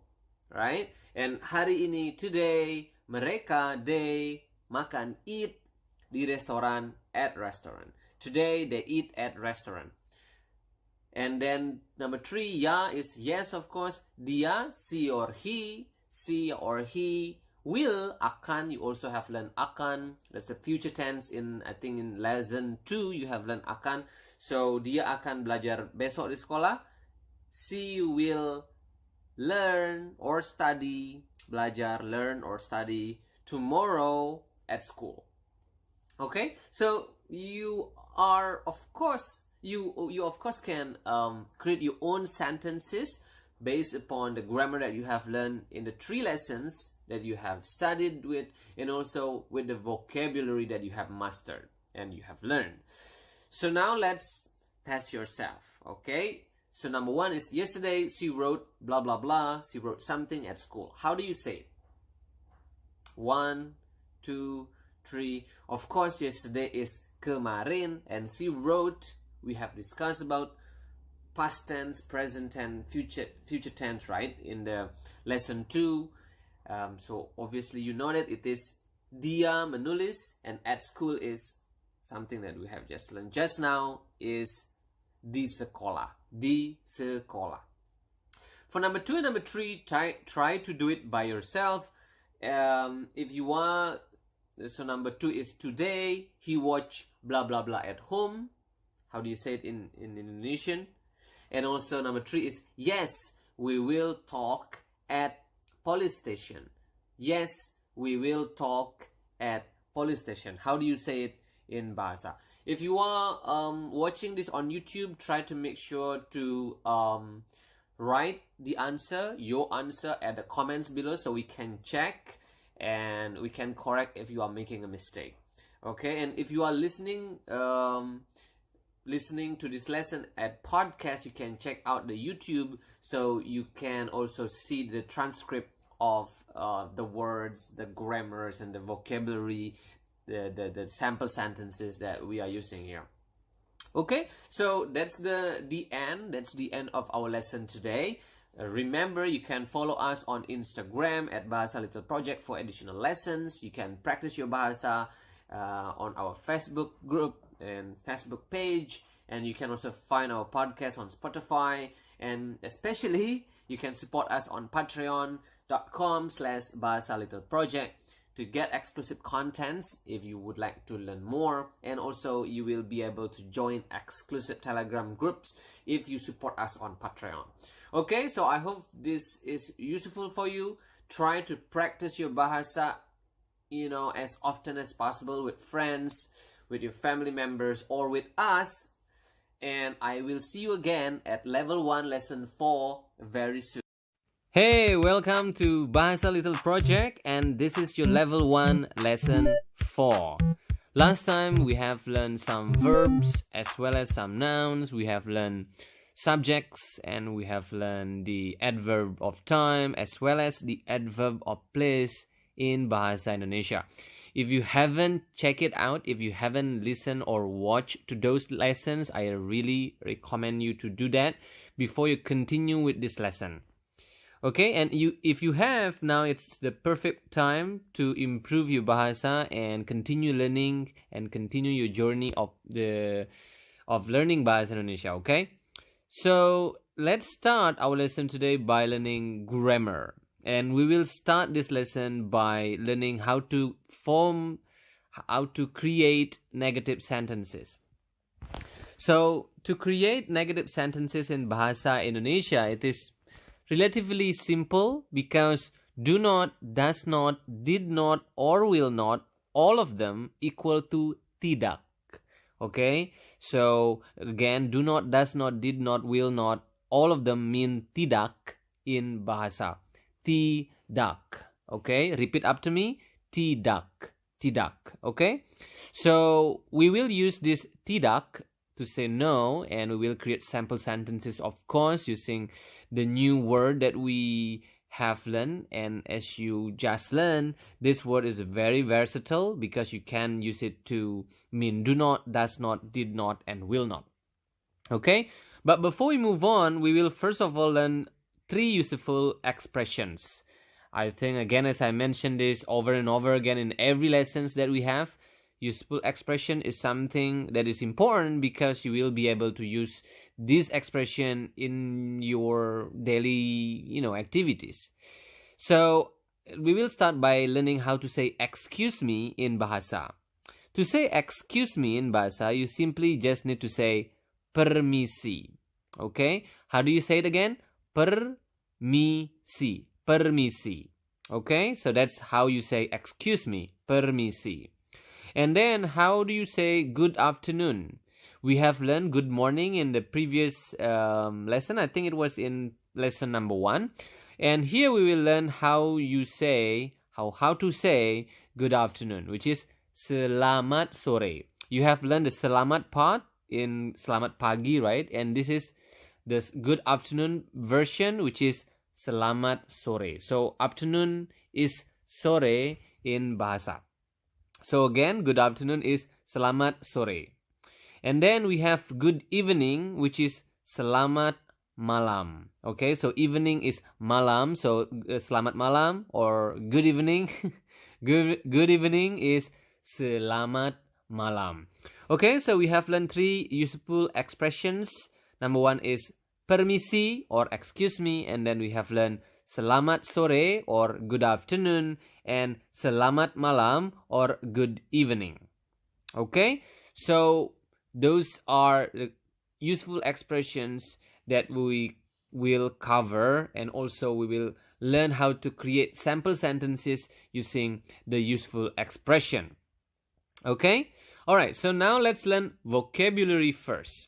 right? And hari ini, today, mereka, they, makan, eat di restoran, at restaurant. Today, they eat at restaurant. And then number 3, ya is yes, of course. Dia, she or he will, akan, you also have learned akan. That's the future tense in, I think in lesson 2, you have learned akan. So, dia akan belajar besok di sekolah. She will learn or study, belajar, learn or study tomorrow at school. Okay, so you are, of course, you of course can create your own sentences based upon the grammar that you have learned in the 3 lessons that you have studied with, and also with the vocabulary that you have mastered and you have learned. So now let's test yourself, okay? So number 1 is yesterday she wrote blah blah blah, she wrote something at school. How do you say it? 1, 2, 3. Of course, yesterday is kemarin, and she wrote. We have discussed about past tense, present tense, future tense, right? In the lesson 2. So obviously you know that it is dia menulis, and at school is something that we have just learned just now, is di sekolah. Di sekolah. For number 2 and number 3, try to do it by yourself. If you want, so number 2 is today he watched blah blah blah at home. How do you say it in Indonesian? And also number 3 is yes, we will talk at police station. Yes, we will talk at police station. How do you say it in Bahasa? If you are watching this on YouTube, try to make sure to write the answer, your answer, at the comments below, so we can check and we can correct if you are making a mistake. Okay, and if you are listening to this lesson at podcast, you can check out the YouTube, so you can also see the transcript of the words, the grammars, and the vocabulary, the sample sentences that we are using here. Okay, so that's the end. That's the end of our lesson today. Remember, you can follow us on Instagram at Bahasa Little Project for additional lessons. You can practice your Bahasa on our Facebook group and Facebook page, and you can also find our podcast on Spotify, and especially you can support us on patreon.com/Bahasa Little Project to get exclusive contents if you would like to learn more, and also you will be able to join exclusive Telegram groups if you support us on Patreon. Okay, so I hope this is useful for you. Try to practice your Bahasa, as often as possible with friends, with your family members, or with us. And I will see you again at level 1 lesson 4 very soon. Hey, welcome to Bahasa Little Project, and this is your level 1 lesson 4. Last time we have learned some verbs as well as some nouns. We have learned subjects, and we have learned the adverb of time as well as the adverb of place in Bahasa Indonesia. If you haven't checked it out, if you haven't listened or watched to those lessons, I really recommend you to do that before you continue with this lesson. Okay, and if you have, now it's the perfect time to improve your Bahasa and continue learning and continue your journey of learning Bahasa Indonesia, okay? So let's start our lesson today by learning grammar. And we will start this lesson by learning how to create negative sentences. So to create negative sentences in Bahasa Indonesia, it is relatively simple because do not, does not, did not, or will not, all of them equal to tidak. Okay, so again, do not, does not, did not, will not, all of them mean tidak in Bahasa. Tidak. Okay, repeat after me. Tidak. Tidak. Okay, so we will use this tidak to say no, and we will create sample sentences, of course, using the new word that we have learned. And as you just learned, this word is very versatile because you can use it to mean do not, does not, did not, and will not. Okay, but before we move on, we will first of all learn 3 useful expressions. I think, again, as I mentioned this over and over again in every lessons that we have, useful expression is something that is important because you will be able to use this expression in your daily, activities. So we will start by learning how to say excuse me in Bahasa. To say excuse me in Bahasa, you simply just need to say permisi. Okay? How do you say it again? Permisi. Permisi. Okay? So that's how you say excuse me. Permisi. And then how do you say good afternoon? We have learned good morning in the previous lesson. I think it was in lesson number 1. And here we will learn how to say good afternoon, which is selamat sore. You have learned the selamat part in selamat pagi, right? And this is the good afternoon version, which is selamat sore. So afternoon is sore in Bahasa. So again, good afternoon is selamat sore. And then we have good evening, which is selamat malam. Okay, so evening is malam, so selamat malam, or good evening. good evening is selamat malam. Okay, so we have learned 3 useful expressions. Number 1 is permisi or excuse me, and then we have learned selamat sore or good afternoon, and selamat malam or good evening. Okay, so those are the useful expressions that we will cover, and also we will learn how to create sample sentences using the useful expression. Okay, alright, so now let's learn vocabulary first.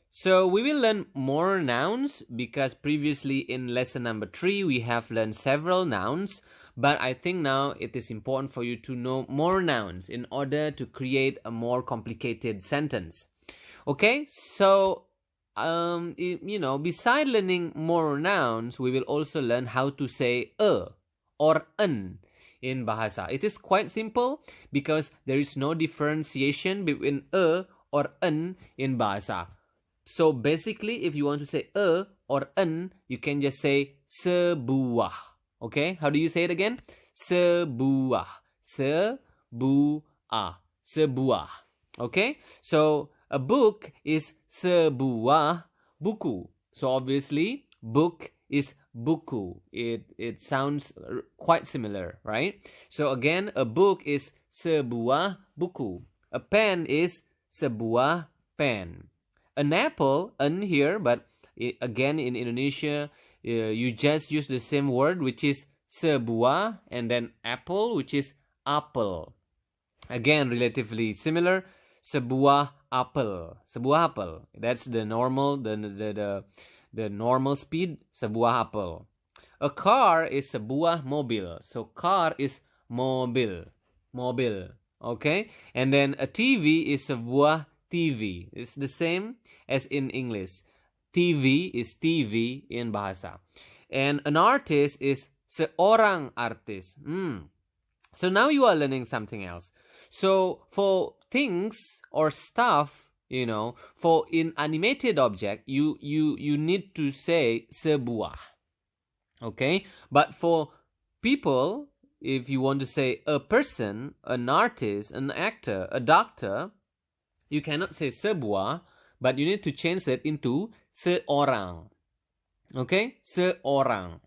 So we will learn more nouns because previously in lesson number 3 we have learned several nouns, but I think now it is important for you to know more nouns in order to create a more complicated sentence. Okay, so beside learning more nouns, we will also learn how to say or an in Bahasa. It is quite simple because there is no differentiation between or an in Bahasa. So basically, if you want to say or an, you can just say sebuah. Okay, how do you say it again? Sebuah. Sebuah. Sebuah. Okay, so a book is sebuah buku. So obviously, book is buku. It sounds quite similar, right? So again, a book is sebuah buku. A pen is sebuah pen. An apple, an here, but again in Indonesia, you just use the same word, which is sebuah, and then apple, which is apel. Again, relatively similar. Sebuah apel. Sebuah apel. That's the normal, the normal speed. Sebuah apel. A car is sebuah mobil. So car is mobil. Mobil. Okay? And then a TV is sebuah TV. It's the same as in English. TV is TV in Bahasa. And an artist is seorang artis. So now you are learning something else. So for things or stuff, for inanimated object, you need to say sebuah. Okay? But for people, if you want to say a person, an artist, an actor, a doctor, you cannot say sebuah, but you need to change that into seorang. Okay? Seorang.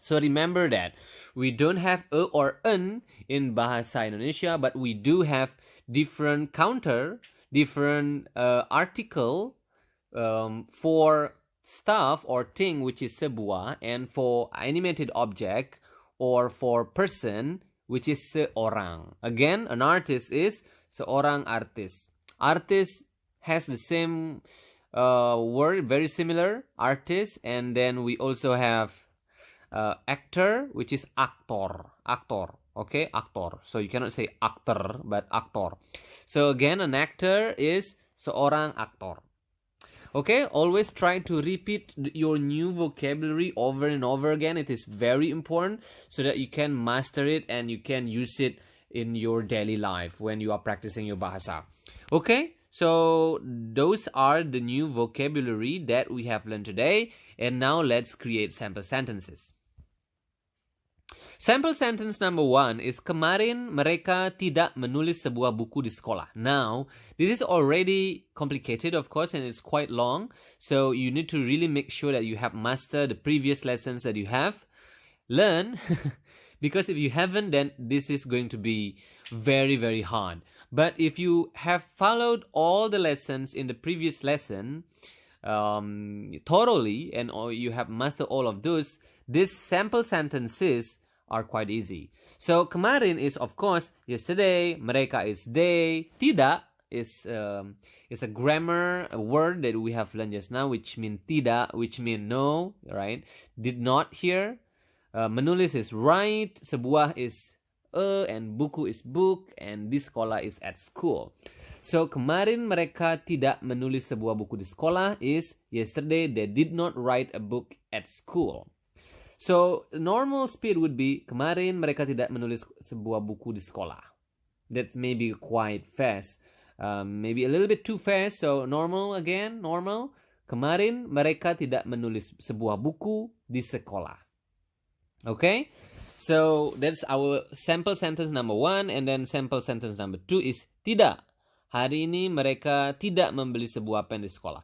So remember that we don't have a or an in Bahasa Indonesia, but we do have different counter, different article for stuff or thing, which is sebuah, and for animated object or for person, which is seorang. Again, an artist is seorang artis. Artist has the same word, very similar, artist, and then we also have actor, which is actor. Actor. Okay, actor. So you cannot say actor, but actor. So again, an actor is seorang aktor. Okay, always try to repeat your new vocabulary over and over again. It is very important so that you can master it and you can use it in your daily life when you are practicing your bahasa. Okay, so those are the new vocabulary that we have learned today. And now let's create sample sentences. Sample sentence number 1 is kemarin mereka tidak menulis sebuah buku di sekolah. Now, this is already complicated, of course, and it's quite long. So you need to really make sure that you have mastered the previous lessons that you have learned. Because if you haven't, then this is going to be very, very hard. But if you have followed all the lessons in the previous lesson thoroughly, and you have mastered all of those, these sample sentences are quite easy. So kemarin is of course yesterday, mereka is they, tidak is a grammar word that we have learned just now, which mean tidak, which mean no, right? Did not here. Menulis is write, sebuah is and buku is book, and di sekolah is at school. So kemarin mereka tidak menulis sebuah buku di sekolah is yesterday they did not write a book at school. So normal speed would be kemarin mereka tidak menulis sebuah buku di sekolah. That's maybe quite fast. Maybe a little bit too fast. So normal again, normal. Kemarin mereka tidak menulis sebuah buku di sekolah. Okay? So that's our sample sentence number 1, and then sample sentence number 2 is tidak. Hari ini mereka tidak membeli sebuah pen di sekolah.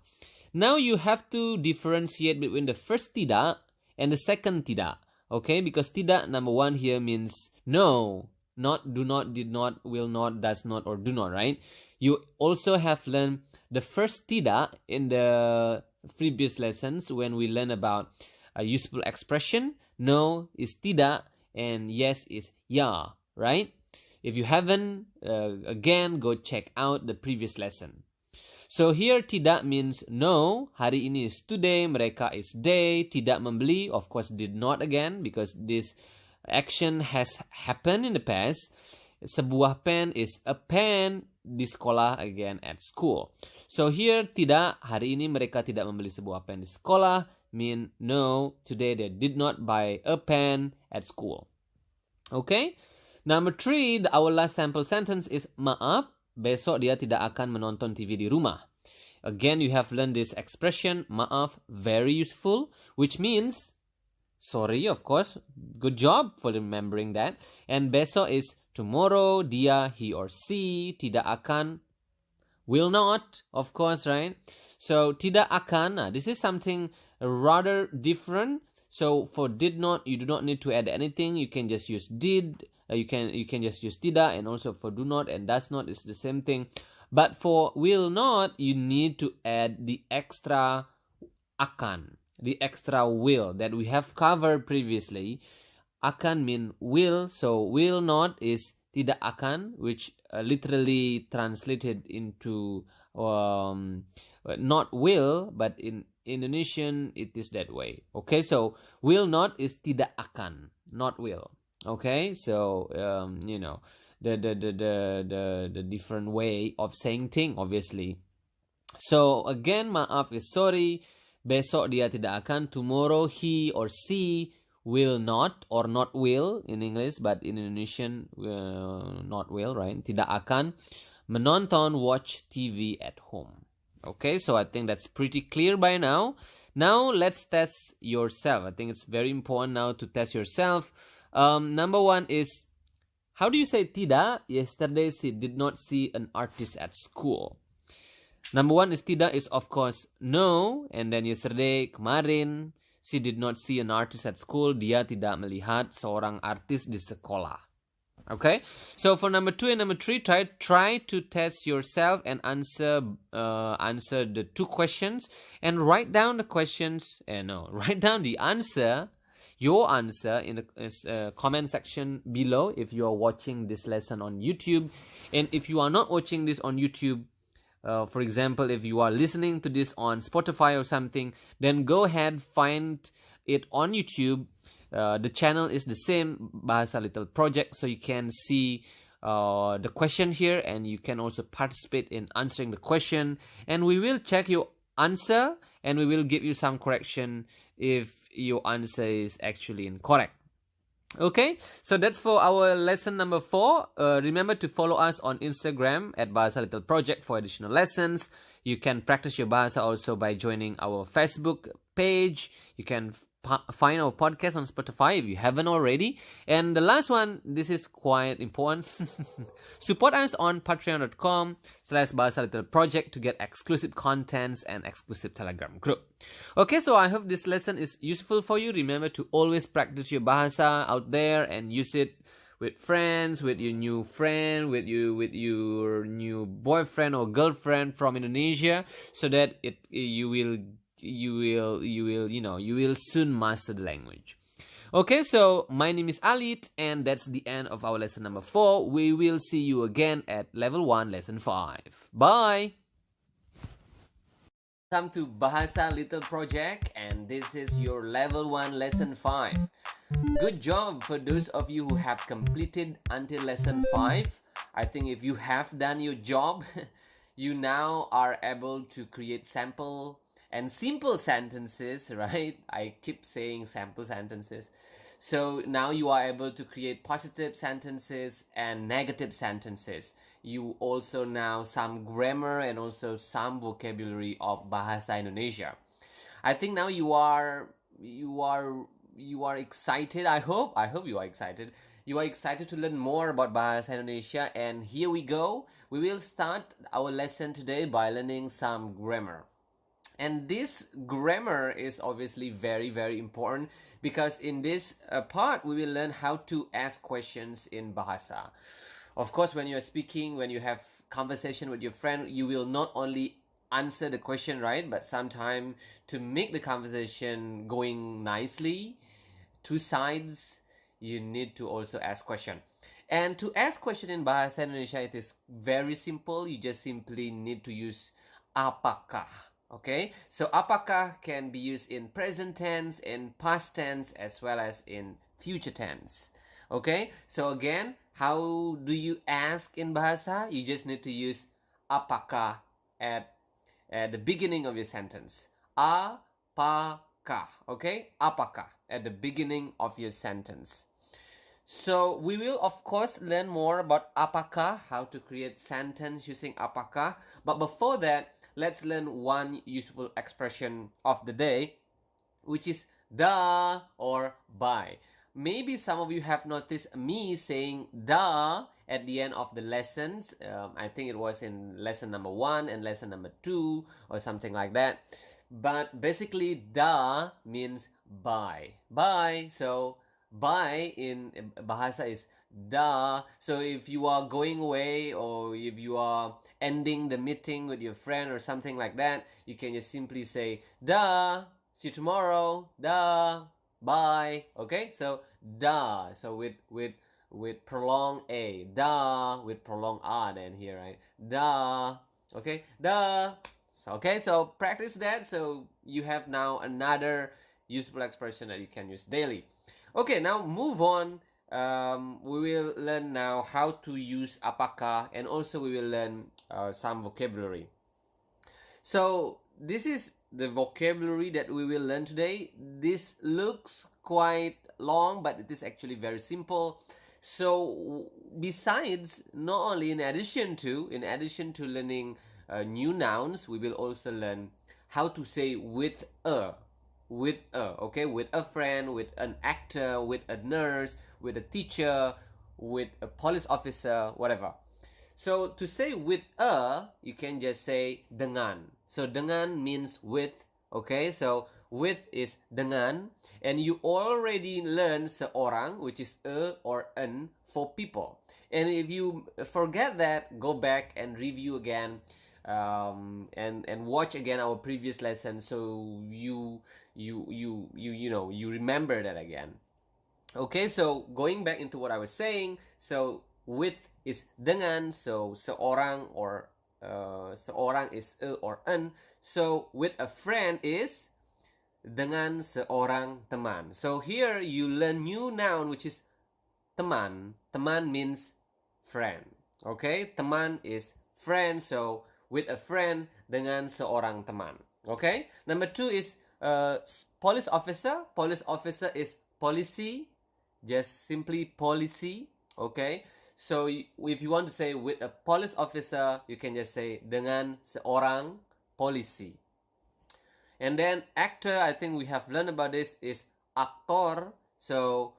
Now you have to differentiate between the first tidak and the second tidak. Okay, because tidak number 1 here means no, not, do not, did not, will not, does not, or do not, right? You also have learned the first tidak in the previous lessons when we learn about a useful expression. No is tidak and yes is ya, right? If you haven't, again, go check out the previous lesson. So here tidak means no, hari ini is today, mereka is they, tidak membeli, of course did not again because this action has happened in the past. Sebuah pen is a pen, di sekolah again at school. So here tidak, hari ini mereka tidak membeli sebuah pen di sekolah mean no, today they did not buy a pen at school. Okay? Number 3, our last sample sentence is maaf, besok dia tidak akan menonton TV di rumah. Again, you have learned this expression, maaf, very useful, which means sorry, of course. Good job for remembering that. And besok is tomorrow, dia, he or she, tidak akan, will not, of course, right? So, tidak akan, this is something rather different. So, for did not, you do not need to add anything. You can just use did. You can just use tidak, and also for do not and does not is the same thing. But for will not, you need to add the extra akan, the extra will that we have covered previously. Akan mean will, so will not is tidak akan, which literally translated into not will, but in Indonesian it is that way. Okay, so will not is tidak akan, not will. Okay, so you know the different way of saying thing, obviously. So again, maaf is sorry. Besok dia tidak akan. Tomorrow he or she will not, or not will in English, but in Indonesian not will, right? Tidak akan menonton, watch TV at home. Okay, so I think that's pretty clear by now. Now let's test yourself. I think it's very important now to test yourself. Number 1 is, how do you say tidak? Yesterday she did not see an artist at school. Number 1 is tidak is of course no, and then yesterday, kemarin, she did not see an artist at school. Dia tidak melihat seorang artis di sekolah. Okay, so for number 2 and number 3, try to test yourself and answer the 2 questions and write down the questions. Write down the answer. Your answer in the comment section below if you are watching this lesson on YouTube. And if you are not watching this on YouTube, for example, if you are listening to this on Spotify or something, then go ahead, find it on YouTube. The channel is the same, Bahasa Little Project, so you can see the question here, and you can also participate in answering the question, and we will check your answer and we will give you some correction if your answer is actually incorrect. Okay, so that's for our lesson number 4. Remember to follow us on Instagram at Bahasa Little Project for additional lessons. You can practice your Bahasa also by joining our Facebook page. You can find our podcast on Spotify if you haven't already. And the last one, this is quite important. Support us on patreon.com/Bahasa Little Project to get exclusive contents and exclusive Telegram group. Okay, so I hope this lesson is useful for you. Remember to always practice your Bahasa out there and use it with friends, with your new friend, with your new boyfriend or girlfriend from Indonesia, so that you will soon master the language. Okay, so my name is Alit, and that's the end of our lesson number 4. We will see you again at level 1, lesson 5. Bye. Welcome to Bahasa Little Project, and this is your level 1, lesson 5. Good job for those of you who have completed until lesson 5. I think if you have done your job, you now are able to create sample and simple sentences, right? I keep saying sample sentences. So now you are able to create positive sentences and negative sentences. You also know some grammar and also some vocabulary of Bahasa Indonesia. I think now you are excited. I hope you are excited. You are excited to learn more about Bahasa Indonesia, and here we go. We will start our lesson today by learning some grammar. And this grammar is obviously very, very important, because in this part we will learn how to ask questions in Bahasa. Of course, when you are speaking, when you have conversation with your friend, you will not only answer the question, right? But sometimes to make the conversation going nicely, two sides, you need to also ask question. And to ask question in Bahasa Indonesia, it is very simple. You just simply need to use apakah. Okay, so apakah can be used in present tense, in past tense, as well as in future tense. Okay, so again, how do you ask in Bahasa? You just need to use apakah at the beginning of your sentence. Apakah, okay? Apakah at the beginning of your sentence. So we will of course learn more about apakah, how to create sentence using apakah. But before that, let's learn one useful expression of the day, which is da or bye. Maybe some of you have noticed me saying da at the end of the lessons. I think it was in lesson number 1 and lesson number 2 or something like that. But basically, da means bye. Bye. So bye in Bahasa is da. So if you are going away, or if you are ending the meeting with your friend or something like that, you can just simply say da, see you tomorrow, da, bye. Okay, so da, so with prolonged a, da, with prolonged a, then here, right? Da. Okay, da. So, okay, so practice that, so you have now another useful expression that you can use daily. Okay, now move on. We will learn now how to use apakah, and also we will learn some vocabulary. So this is the vocabulary that we will learn today. This looks quite long, but it is actually very simple. So besides, not only in addition to learning new nouns, we will also learn how to say with a, okay, with a friend, with an actor, with a nurse, with a teacher, with a police officer, whatever. So to say with a, you can just say dengan. So dengan means with, okay? So with is dengan, and you already learned seorang, which is a or an for people. And if you forget that, go back and review again, and watch again our previous lesson, so you remember that again. Okay, so going back into what I was saying, so with is dengan, so seorang or seorang is a or an. So with a friend is dengan seorang teman. So here you learn new noun, which is teman. Teman means friend. Okay, teman is friend, so with a friend, dengan seorang teman. Okay, number 2 is police officer. Police officer is polisi, just simply policy. Okay, so if you want to say with a police officer, you can just say dengan seorang polisi. And then actor, I think we have learned about this, is aktor. So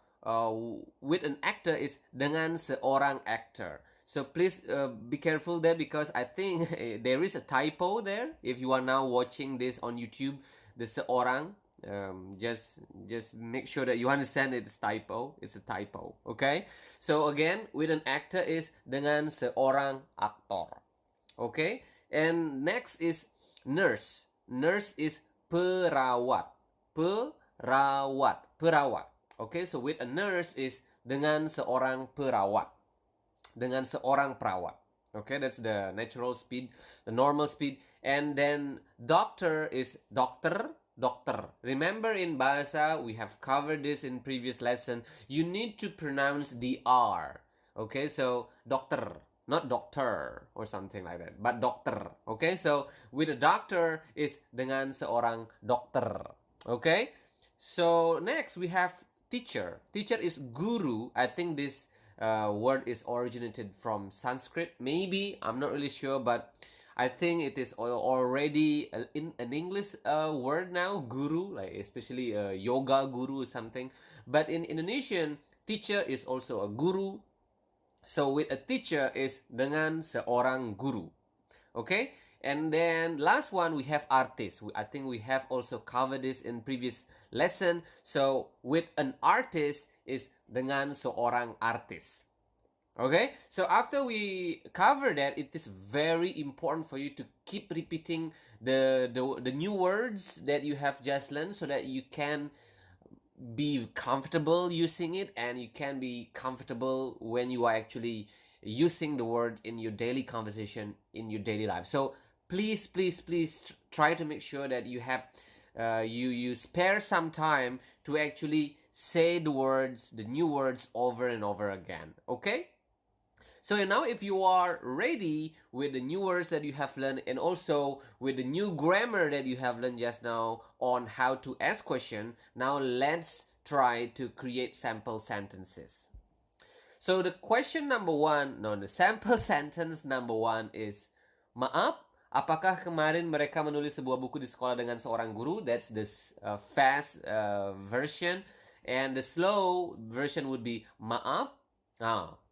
with an actor is dengan seorang actor. So please be careful there, because I think there is a typo there. If you are now watching this on YouTube, the seorang, just make sure that you understand it's typo. It's a typo. Okay. So again, with an actor is dengan seorang aktor. Okay. And next is nurse. Nurse is perawat. Perawat. Okay, so with a nurse is dengan seorang perawat. Dengan seorang perawat. Okay, that's the natural speed, the normal speed. And then doctor is dokter. Remember in Bahasa, we have covered this in previous lesson. You need to pronounce the R. Okay, so dokter. Not doctor or something like that, but dokter. Okay, so with a doctor is dengan seorang dokter. Okay, so next we have teacher. Teacher is guru. I think this word is originated from Sanskrit. Maybe, I'm not really sure, but I think it is already an English word now, guru, like especially yoga guru or something. But in Indonesian, teacher is also a guru. So with a teacher is dengan seorang guru. Okay? And then last one, we have artist. I think we have also covered this in previous lesson. So with an artist is dengan seorang artis. Okay? So after we cover that, it is very important for you to keep repeating the new words that you have just learned, so that you can be comfortable using it, and you can be comfortable when you are actually using the word in your daily conversation, in your daily life. So please try to make sure that you have you spare some time to actually say the words, the new words, over and over again. Okay? So now if you are ready with the new words that you have learned, and also with the new grammar that you have learned just now on how to ask question, now let's try to create sample sentences. So the sample sentence number 1 is, maaf, apakah kemarin mereka menulis sebuah buku di sekolah dengan seorang guru? That's the fast version. And the slow version would be, maaf.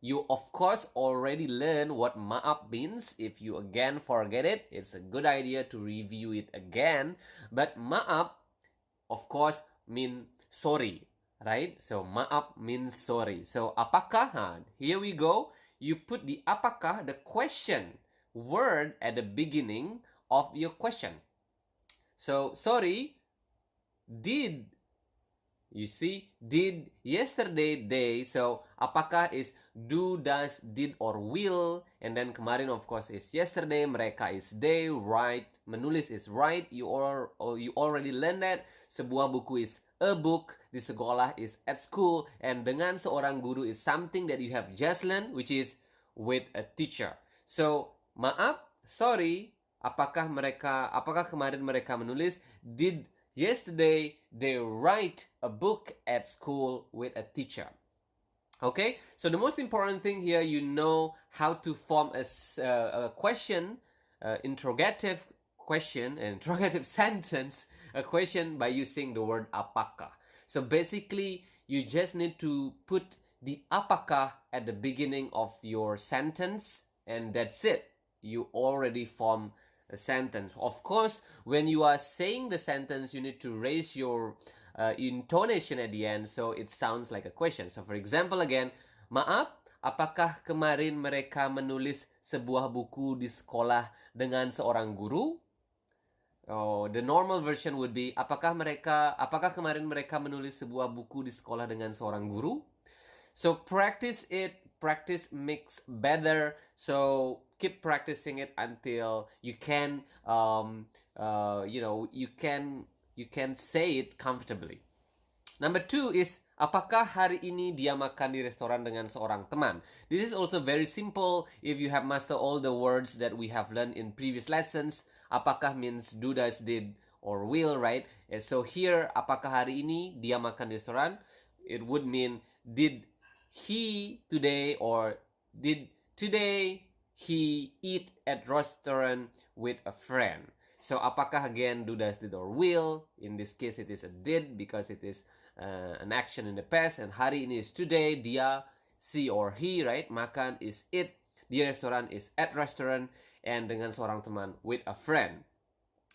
You of course already learned what maaf means. If you again forget it, it's a good idea to review it again. But maaf, of course, mean sorry, right? So maaf means sorry. So apakah? Here we go. You put the apakah, the question word, at the beginning of your question. So sorry, did. You see, did, yesterday, they. So apakah is do, does, did, or will. And then kemarin of course is yesterday, mereka is they, write, menulis is write. You already learned that. Sebuah buku is a book, di sekolah is at school, and dengan seorang guru is something that you have just learned, which is with a teacher. So maaf, sorry, apakah kemarin mereka menulis, did yesterday they write a book at school with a teacher. Okay, so the most important thing here, you know how to form a question, interrogative question, an interrogative sentence, a question, by using the word apakah. So basically, you just need to put the apakah at the beginning of your sentence, and that's it. You already form a sentence. Of course, when you are saying the sentence, you need to raise your intonation at the end, so it sounds like a question. So for example again, maaf, apakah kemarin mereka menulis sebuah buku di sekolah dengan seorang guru? Oh, the normal version would be, apakah kemarin mereka menulis sebuah buku di sekolah dengan seorang guru? So practice it. Practice makes better. So keep practicing it until you can, you can say it comfortably. Number 2 is Apakah hari ini dia makan di restoran dengan seorang teman? This is also very simple if you have mastered all the words that we have learned in previous lessons. Apakah means do, does, did, or will, right? And so here, apakah hari ini dia makan di restoran? It would mean did he today or did today he eat at restaurant with a friend? So apakah again do, does, did, or will? In this case it is a did because it is an action in the past, and hari ini is today. Dia, she or he, right? Makan is it. Di restoran is at restaurant, and dengan seorang teman with a friend.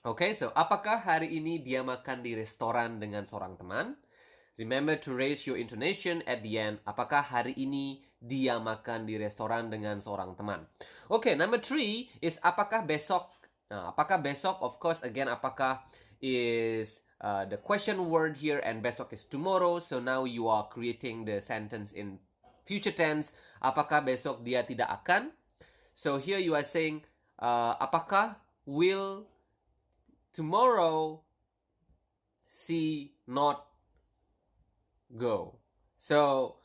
Okay, so apakah hari ini dia makan di restoran dengan seorang teman? Remember to raise your intonation at the end. Apakah hari ini dia makan di restoran dengan seorang teman? Okay, number 3 is apakah besok? Apakah besok? Of course, again, apakah is the question word here, and besok is tomorrow. So now you are creating the sentence in future tense. Apakah besok dia tidak akan? So here you are saying, apakah will tomorrow she not go? So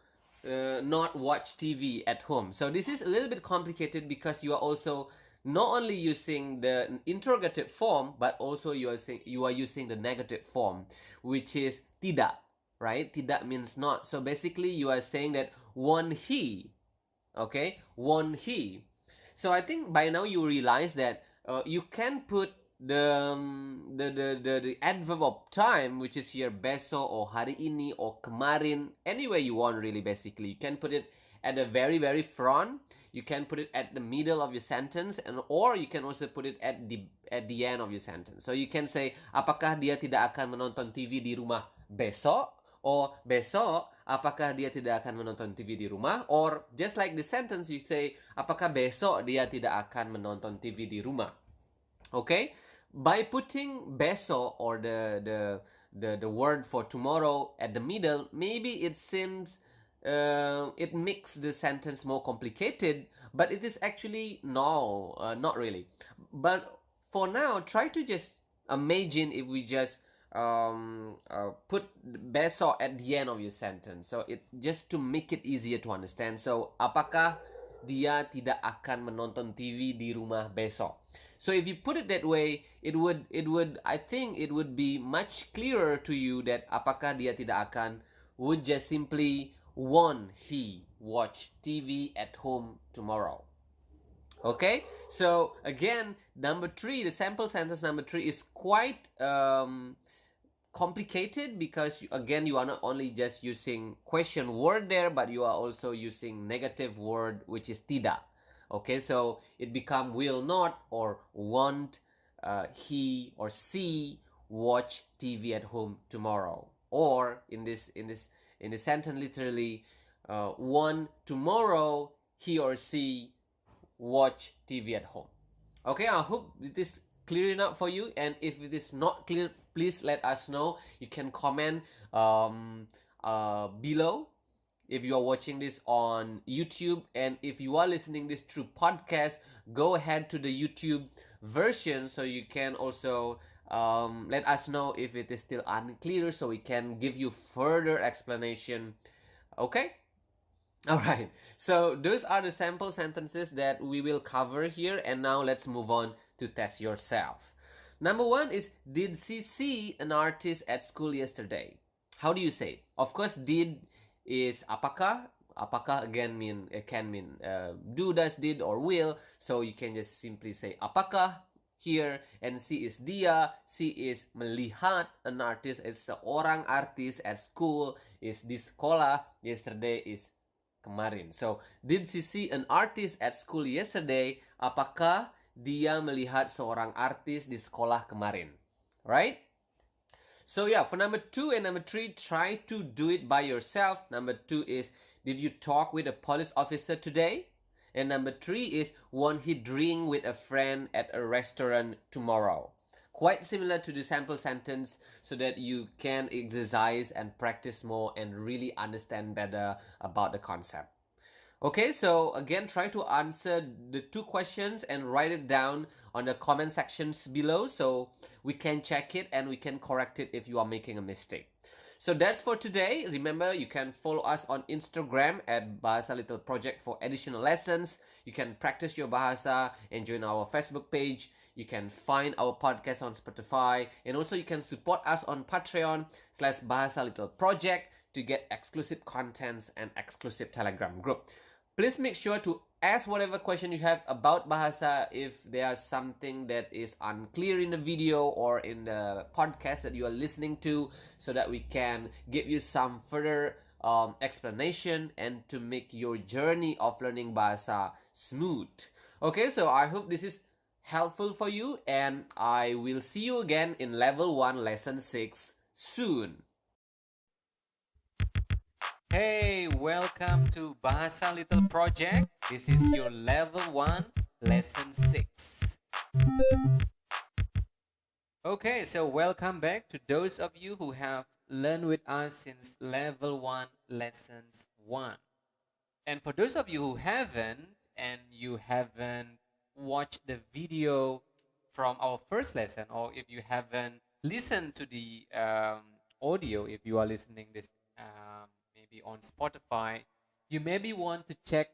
not watch TV at home. So this is a little bit complicated because you are also not only using the interrogative form, but also you are using the negative form, which is tidak, right? Tidak means not. So basically you are saying that won't he, okay? Won't he. So I think by now you realize that you can put the adverb of time, which is here besok or hari ini or kemarin, anywhere you want really. Basically you can put it at the very front, you can put it at the middle of your sentence, and or you can also put it at the end of your sentence. So you can say apakah dia tidak akan menonton TV di rumah besok, or besok apakah dia tidak akan menonton TV di rumah, or just like the sentence you say apakah besok dia tidak akan menonton TV di rumah. Okay, by putting besok or the word for tomorrow at the middle, maybe it seems it makes the sentence more complicated, but it is actually no, not really. But for now, try to just imagine if we just put besok at the end of your sentence. So it just to make it easier to understand. So apakah dia tidak akan menonton TV di rumah besok? So if you put it that way, it would I think it would be much clearer to you that apakah dia tidak akan would just simply won't he watch TV at home tomorrow. Okay, so again, number 3, the sample sentence number 3 is quite complicated because again you are not only just using question word there, but you are also using negative word, which is tidak. Okay, so it become will not or won't he or she watch TV at home tomorrow, or in this sentence literally won't tomorrow he or she watch TV at home. Okay, I hope it is clear enough for you, and if it is not clear, please let us know. You can comment below if you are watching this on YouTube, and if you are listening this through podcast, go ahead to the YouTube version so you can also let us know if it is still unclear so we can give you further explanation. Okay, all right, so those are the sample sentences that we will cover here, and now let's move on to test yourself. Number 1 is, did she see an artist at school yesterday? How do you say it? Of course, did is apakah. Apakah again can mean do, does, did, or will. So you can just simply say apakah here, and she is dia. She is melihat an artist, is seorang artis at school, is di sekolah. Yesterday is kemarin. So did she see an artist at school yesterday? Apakah dia melihat seorang artis di sekolah kemarin? Right? So yeah, for number 2 and number 3, try to do it by yourself. Number 2 is, did you talk with a police officer today? And number 3 is, won't he drink with a friend at a restaurant tomorrow? Quite similar to the sample sentence, so that you can exercise and practice more and really understand better about the concept. Okay, so again, try to answer the 2 questions and write it down on the comment sections below so we can check it and we can correct it if you are making a mistake. So that's for today. Remember, you can follow us on Instagram at Bahasa Little Project for additional lessons. You can practice your Bahasa and join our Facebook page. You can find our podcast on Spotify, and also you can support us on Patreon/Bahasa Little Project to get exclusive contents and exclusive Telegram group. Please make sure to ask whatever question you have about Bahasa. If there's something that is unclear in the video or in the podcast that you are listening to, so that we can give you some further explanation and to make your journey of learning Bahasa smooth. Okay, so I hope this is helpful for you, and I will see you again in level 1 lesson 6 soon. Hey, welcome to Bahasa Little Project. This is your level 1, lesson 6. Okay, so welcome back to those of you who have learned with us since level 1, lessons 1. And for those of you who haven't, and you haven't watched the video from our first lesson, or if you haven't listened to the audio, if you are listening this maybe on Spotify, you maybe want to check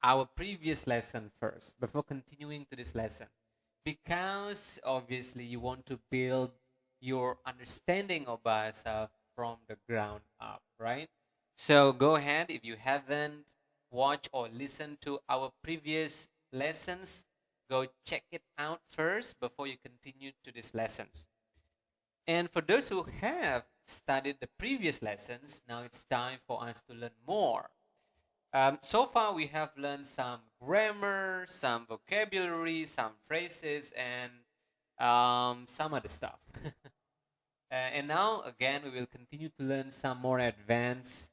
our previous lesson first before continuing to this lesson, because obviously you want to build your understanding of Bahasa from the ground up, right? So go ahead, if you haven't watched or listened to our previous lessons, go check it out first before you continue to these lessons. And for those who have studied the previous lessons, now it's time for us to learn more. So far, we have learned some grammar, some vocabulary, some phrases, and some other stuff. And now, again, we will continue to learn some more advanced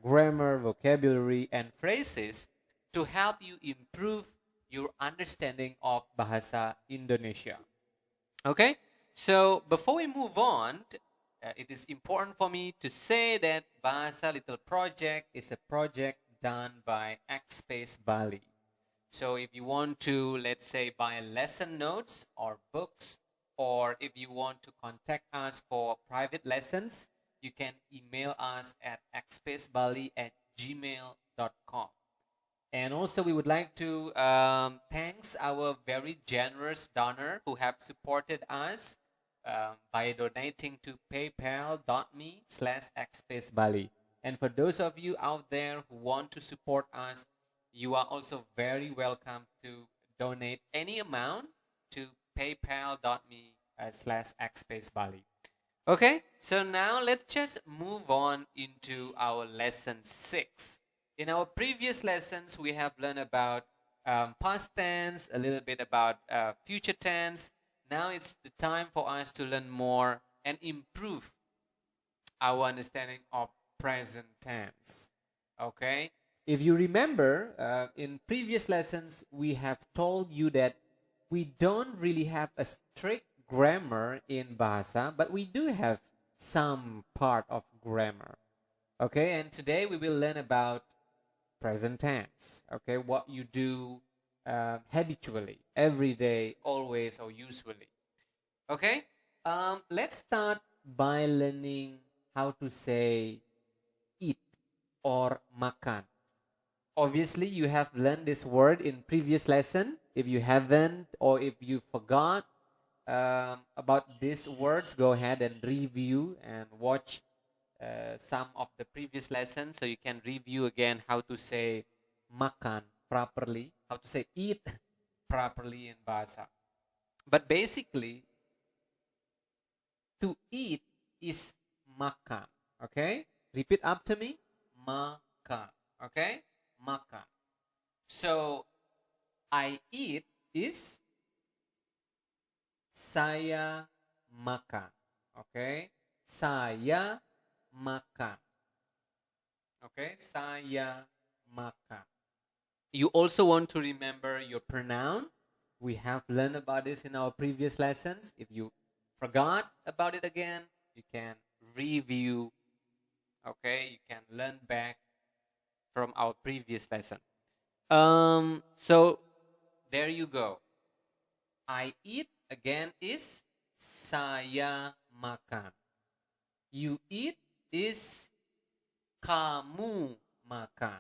grammar, vocabulary, and phrases to help you improve your understanding of Bahasa Indonesia. Okay, so before we move on, it is important for me to say that Bahasa Little Project is a project done by Xspace Bali. So if you want to, let's say, buy lesson notes or books, or if you want to contact us for private lessons, you can email us at xspacebali@gmail.com. And also, we would like to thanks our very generous donor who have supported us by donating to paypal.me/xspacebali. And for those of you out there who want to support us, you are also very welcome to donate any amount to paypal.me/xspacebali. Okay, so now let's just move on into our lesson 6. In our previous lessons, we have learned about past tense, a little bit about future tense. Now it's the time for us to learn more and improve our understanding of present tense. Okay, if you remember, in previous lessons, we have told you that we don't really have a strict grammar in Bahasa, but we do have some part of grammar. Okay, and today we will learn about present tense. Okay, what you do habitually, every day, always, or usually. Okay, let's start by learning how to say eat or makan. Obviously, you have learned this word in previous lesson. If you haven't, or if you forgot about these words, go ahead and review and watch some of the previous lessons so you can review again how to say makan properly, how to say eat properly in Bahasa. But basically, to eat is makan. Okay? Repeat after me. Makan. Okay? Makan. So, I eat is saya makan. Okay? Saya makan. Okay? Saya makan. You also want to remember your pronoun. We have learned about this in our previous lessons. If you forgot about it again, you can review. Okay? You can learn back from our previous lesson. So there you go. I eat again is saya makan. You eat is kamu makan.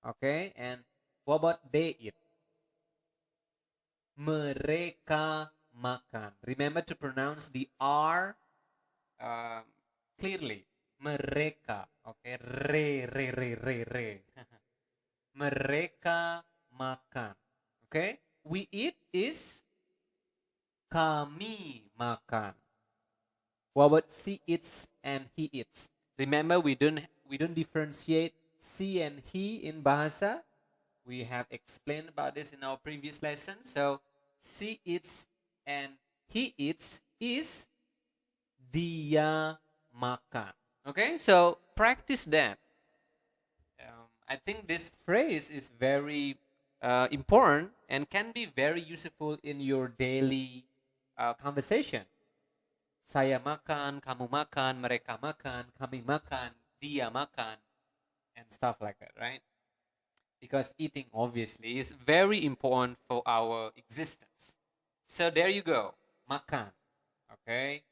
Okay, and what about they eat? Mereka makan. Remember to pronounce the R clearly. Mereka. Okay, re. Mereka makan. Okay, we eat is kami makan. What about she eats and he eats? Remember, we don't differentiate she and he in Bahasa. We have explained about this in our previous lesson. So she eats and he eats is dia makan. Okay, so practice that. I think this phrase is very important and can be very useful in your daily conversation. Saya makan, kamu makan, mereka makan, kami makan, dia makan, and stuff like that, right? Because eating obviously is very important for our existence. So there you go, makan. Okay,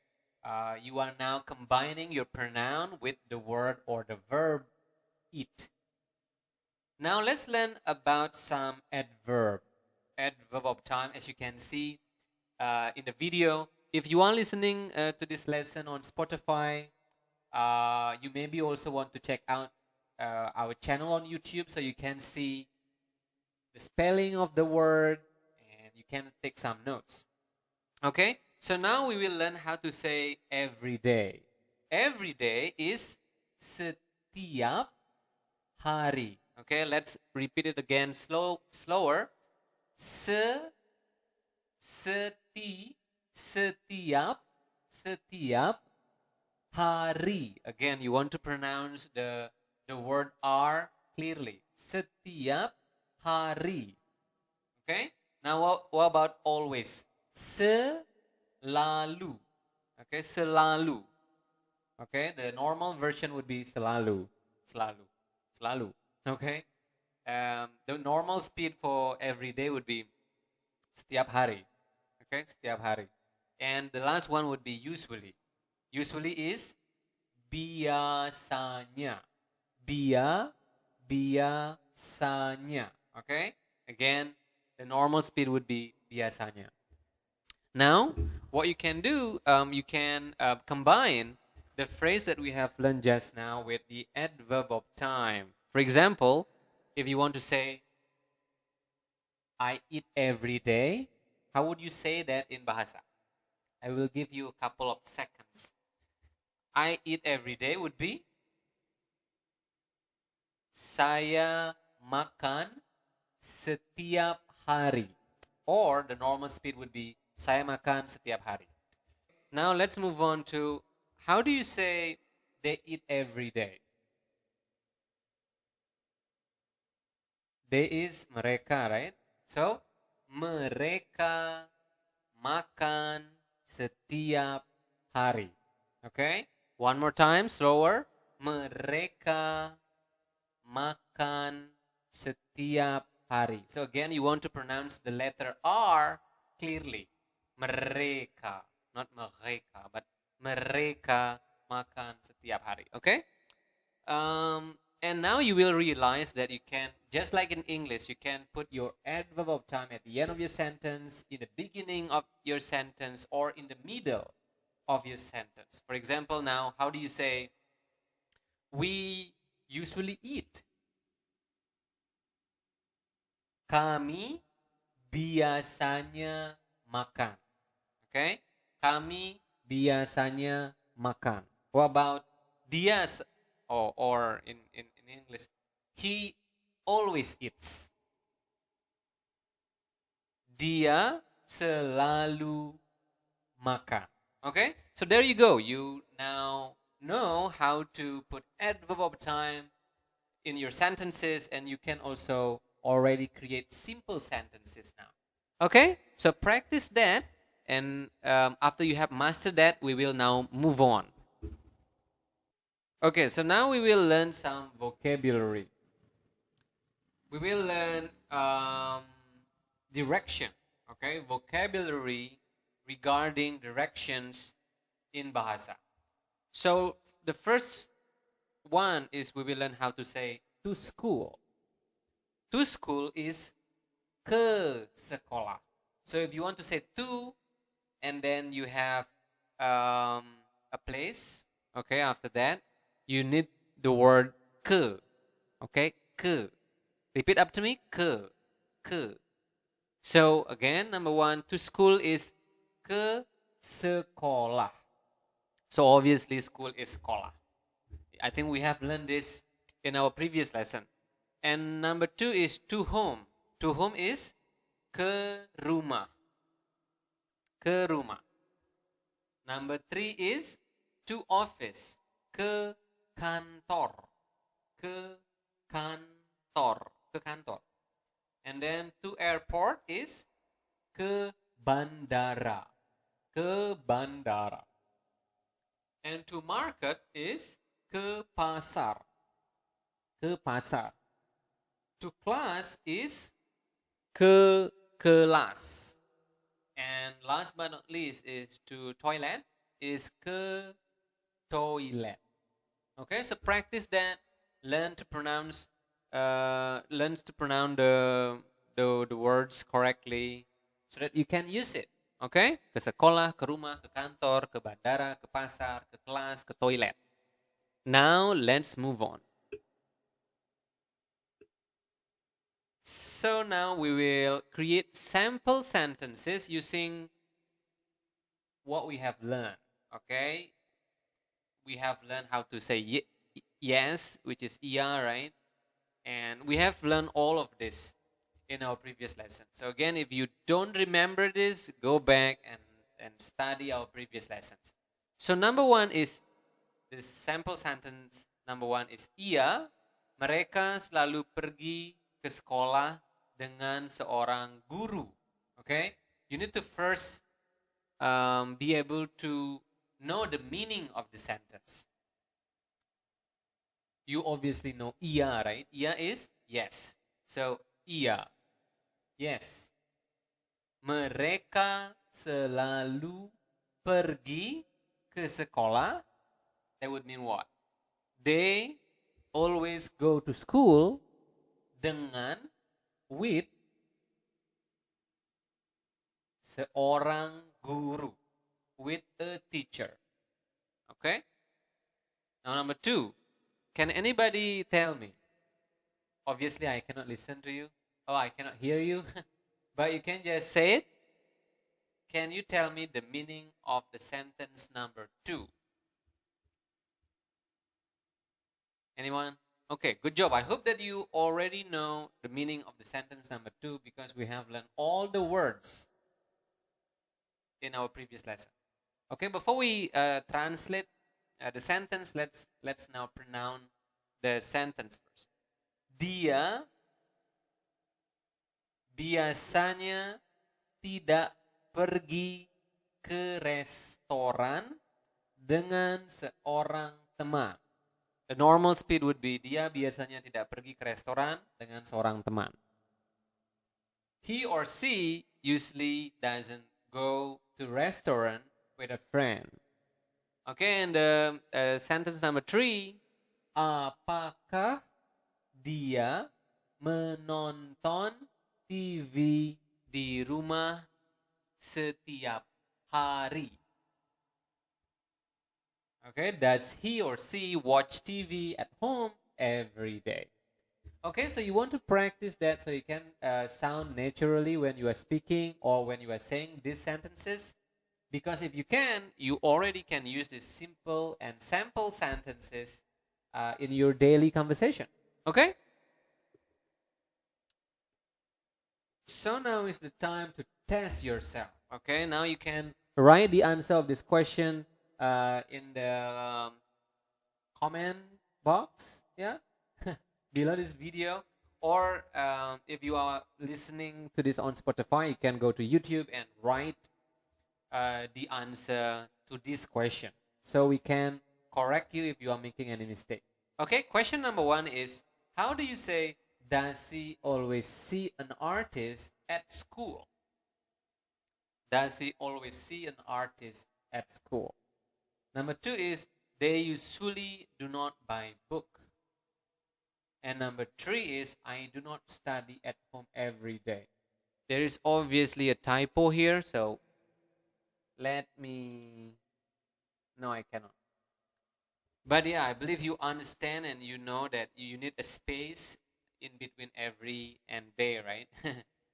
you are now combining your pronoun with the word or the verb eat. Now let's learn about some adverb of time. As you can see in the video, if you are listening to this lesson on Spotify, you maybe also want to check out our channel on YouTube so you can see the spelling of the word and you can take some notes. Okay, so now we will learn how to say every day. Every day is setiap hari. Okay, let's repeat it again slower. Setiap hari. Again, you want to pronounce the word R clearly. Setiap hari. Okay? Now what about always? Selalu. Okay, selalu. Okay, the normal version would be selalu. Selalu. Okay? The normal speed for every day would be setiap hari. Okay, setiap hari. And the last one would be usually. Usually is biasanya. Biasanya. Okay? Again, the normal speed would be biasanya. Now, what you can do, you can combine the phrase that we have learned just now with the adverb of time. For example, if you want to say, I eat every day, how would you say that in Bahasa? I will give you a couple of seconds. I eat every day would be saya makan setiap hari. Or the normal speed would be saya makan setiap hari. Now let's move on to how do you say they eat every day? They is mereka, right? So, mereka makan setiap hari. Okay? One more time, slower. Mereka makan setiap hari. So again, you want to pronounce the letter R clearly. Mereka, not mereka, but mereka makan setiap hari. Okay? And now you will realize that you can, just like in English, you can put your adverb of time at the end of your sentence, in the beginning of your sentence, or in the middle of your sentence. For example, now, how do you say, we usually eat? Kami biasanya makan. Okay? Kami biasanya makan. What about dia? Or in English, he always eats. Dia selalu makan. Okay? So there you go. You now know how to put adverb of time in your sentences, and you can also already create simple sentences now. Okay? So practice that, and after you have mastered that, we will now move on. Okay, so now we will learn some vocabulary. We will learn direction. Okay, vocabulary regarding directions in Bahasa. So the first one is we will learn how to say to school. To school is ke sekolah. So if you want to say to, and then you have a place, okay, after that, you need the word ke. Okay, ke. Repeat up to me, ke. Ke. So again, number one, to school is ke sekolah. So obviously, school is sekolah. I think we have learned this in our previous lesson. And number two is to home. To home is ke rumah. Ke rumah. Number three is to office. Ke kantor. Ke kantor. Ke kantor. And then to airport is ke bandara. Ke bandara. And to market is ke pasar. Ke pasar. To class is ke kelas. And last but not least is to toilet is ke toilet. Okay, so practice that. Learn to pronounce the words correctly so that you can use it. Okay? Ke sekolah, ke rumah, ke kantor, ke bandara, ke pasar, ke kelas, ke toilet. Now let's move on. So now we will create sample sentences using what we have learned. Okay? We have learned how to say yes, which is iya, right? And we have learned all of this in our previous lesson. So again, if you don't remember this, go back and study our previous lessons. So number one is this sample sentence. Number one is iya, mereka selalu pergi ke sekolah dengan seorang guru. Okay, you need to first be able to know the meaning of the sentence. You obviously know iya, right? Iya is yes. So iya, yes. Mereka selalu pergi ke sekolah. That would mean what? They always go to school dengan with seorang guru, with a teacher. Okay? Now number two, can anybody tell me? Obviously, I cannot listen to you. Oh, I cannot hear you. But you can just say it. Can you tell me the meaning of the sentence number two? Anyone? Okay, good job. I hope that you already know the meaning of the sentence number two because we have learned all the words in our previous lesson. Okay, before we translate the sentence, let's now pronounce the sentence first. Dia biasanya tidak pergi ke restoran dengan seorang teman. The normal speed would be dia biasanya tidak pergi ke restoran dengan seorang teman. He or she usually doesn't go to restaurant with a friend. Okay, and sentence number three. Apakah dia menonton TV di rumah setiap hari? Okay, does he or she watch TV at home every day? Okay, so you want to practice that so you can sound naturally when you are speaking or when you are saying these sentences. Because if you can, you already can use these simple and sample sentences in your daily conversation. Okay? So now is the time to test yourself. Okay, now you can write the answer of this question in the comment box, yeah, below this video. Or if you are listening to this on Spotify, you can go to YouTube and write the answer to this question so we can correct you if you are making any mistake. Okay, question number one is, how do you say, does he always see an artist at school? Does he always see an artist at school? Number two is, they usually do not buy book. And number 3 is I do not study at home every day. There is obviously a typo here, so let me. No, I cannot. But yeah, I believe you understand and you know that you need a space in between every and day, right?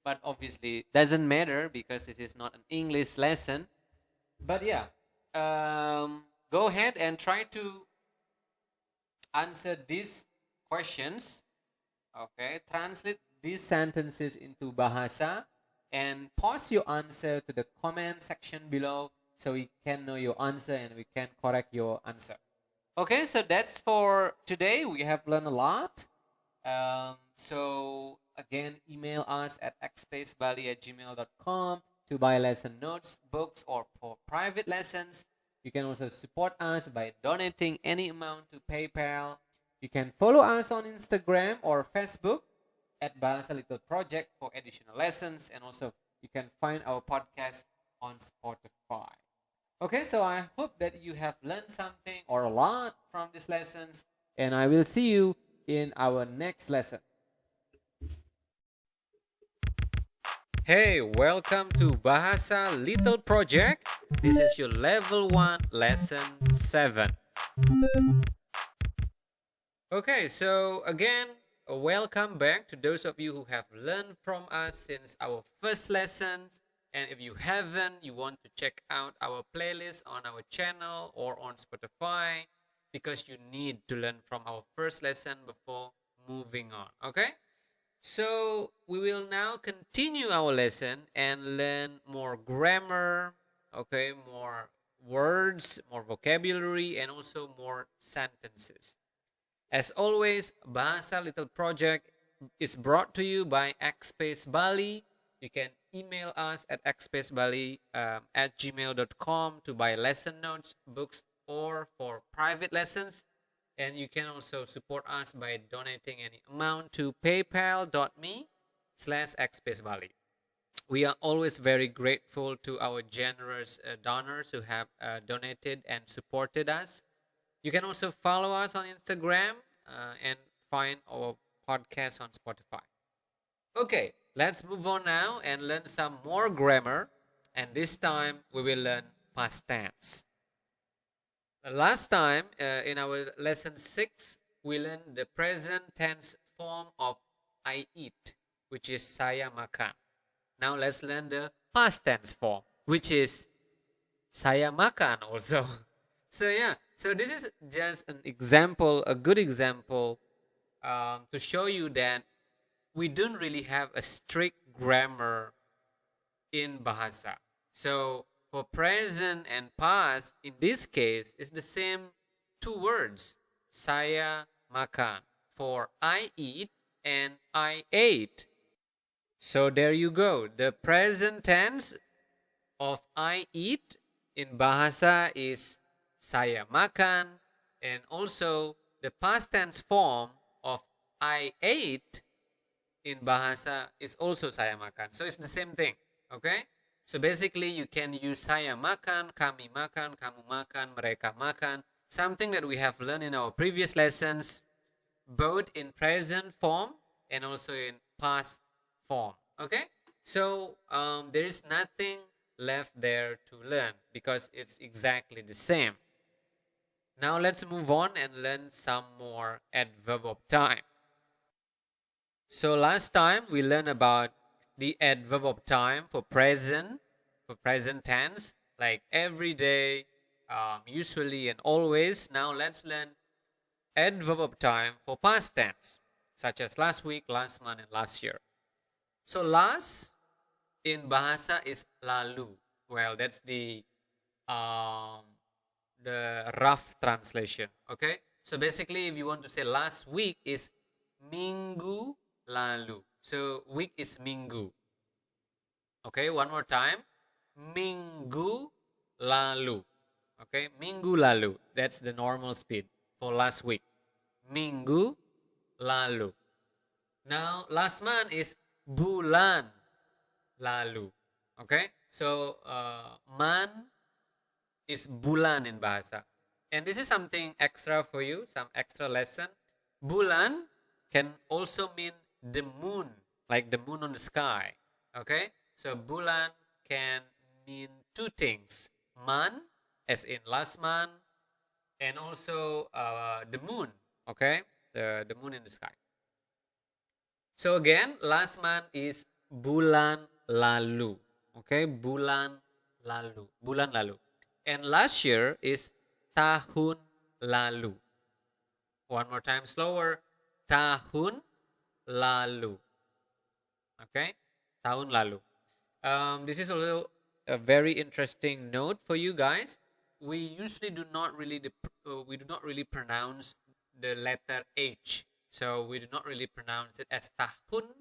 But obviously doesn't matter because this is not an English lesson. But yeah, go ahead and try to answer these questions. Okay, translate these sentences into Bahasa and post your answer to the comment section below so we can know your answer and we can correct your answer. Okay, so that's for today. We have learned a lot. So again, email us at xspacebali@gmail.com to buy lesson notes, books, or for private lessons. You can also support us by donating any amount to PayPal. You can follow us on Instagram or Facebook at Bahasa Little Project for additional lessons, and also you can find our podcast on Spotify. Okay, so I hope that you have learned something or a lot from these lessons, and I will see you in our next lesson. Hey, welcome to Bahasa Little Project. This is your level 1 lesson 7. Okay, so again, welcome back to those of you who have learned from us since our first lessons. And if you haven't, you want to check out our playlist on our channel or on Spotify because you need to learn from our first lesson before moving on. Okay? So we will now continue our lesson and learn more grammar, okay, more words, more vocabulary, and also more sentences. As always, Bahasa Little Project is brought to you by Xspace Bali. You can email us at xspacebali at gmail.com to buy lesson notes, books, or for private lessons. And you can also support us by donating any amount to paypal.me/xspacebali. We are always very grateful to our generous donors who have donated and supported us. You can also follow us on Instagram and find our podcast on Spotify. Okay, let's move on now and learn some more grammar. And this time we will learn past tense. Last time in our lesson 6, we learned the present tense form of I eat, which is saya makan. Now let's learn the past tense form, which is saya makan also. So yeah, so this is just an example, a good example to show you that we don't really have a strict grammar in Bahasa. So for present and past, in this case, it's the same two words, saya makan, for I eat and I ate. So there you go. The present tense of I eat in Bahasa is saya makan, and also the past tense form of I ate in Bahasa is also saya makan. So it's the same thing. Okay? So basically you can use saya makan, kami makan, kamu makan, mereka makan. Something that we have learned in our previous lessons, both in present form and also in past form. Okay? So there is nothing left there to learn because it's exactly the same. Now let's move on and learn some more adverb of time. So last time we learned about the adverb of time for present tense, like every day, usually, and always. Now let's learn adverb of time for past tense, such as last week, last month, and last year. So last in Bahasa is lalu. Well, that's the rough translation. Okay, so basically, if you want to say last week is minggu lalu. So week is minggu. Okay, one more time. Minggu lalu. Okay, minggu lalu. That's the normal speed for last week. Minggu lalu. Now, last month is bulan lalu. Okay, so man is bulan in Bahasa. And this is something extra for you, some extra lesson. Bulan can also mean the moon, like the moon on the sky. Okay, so bulan can mean two things: man, as in last month, and also the moon. Okay, the moon in the sky. So again, last month is bulan lalu. Okay, bulan lalu. And last year is tahun lalu. One more time slower, tahun lalu. Okay, tahun lalu. This is also a very interesting note for you guys. We usually do not really pronounce the letter H, so we do not really pronounce it as tahun,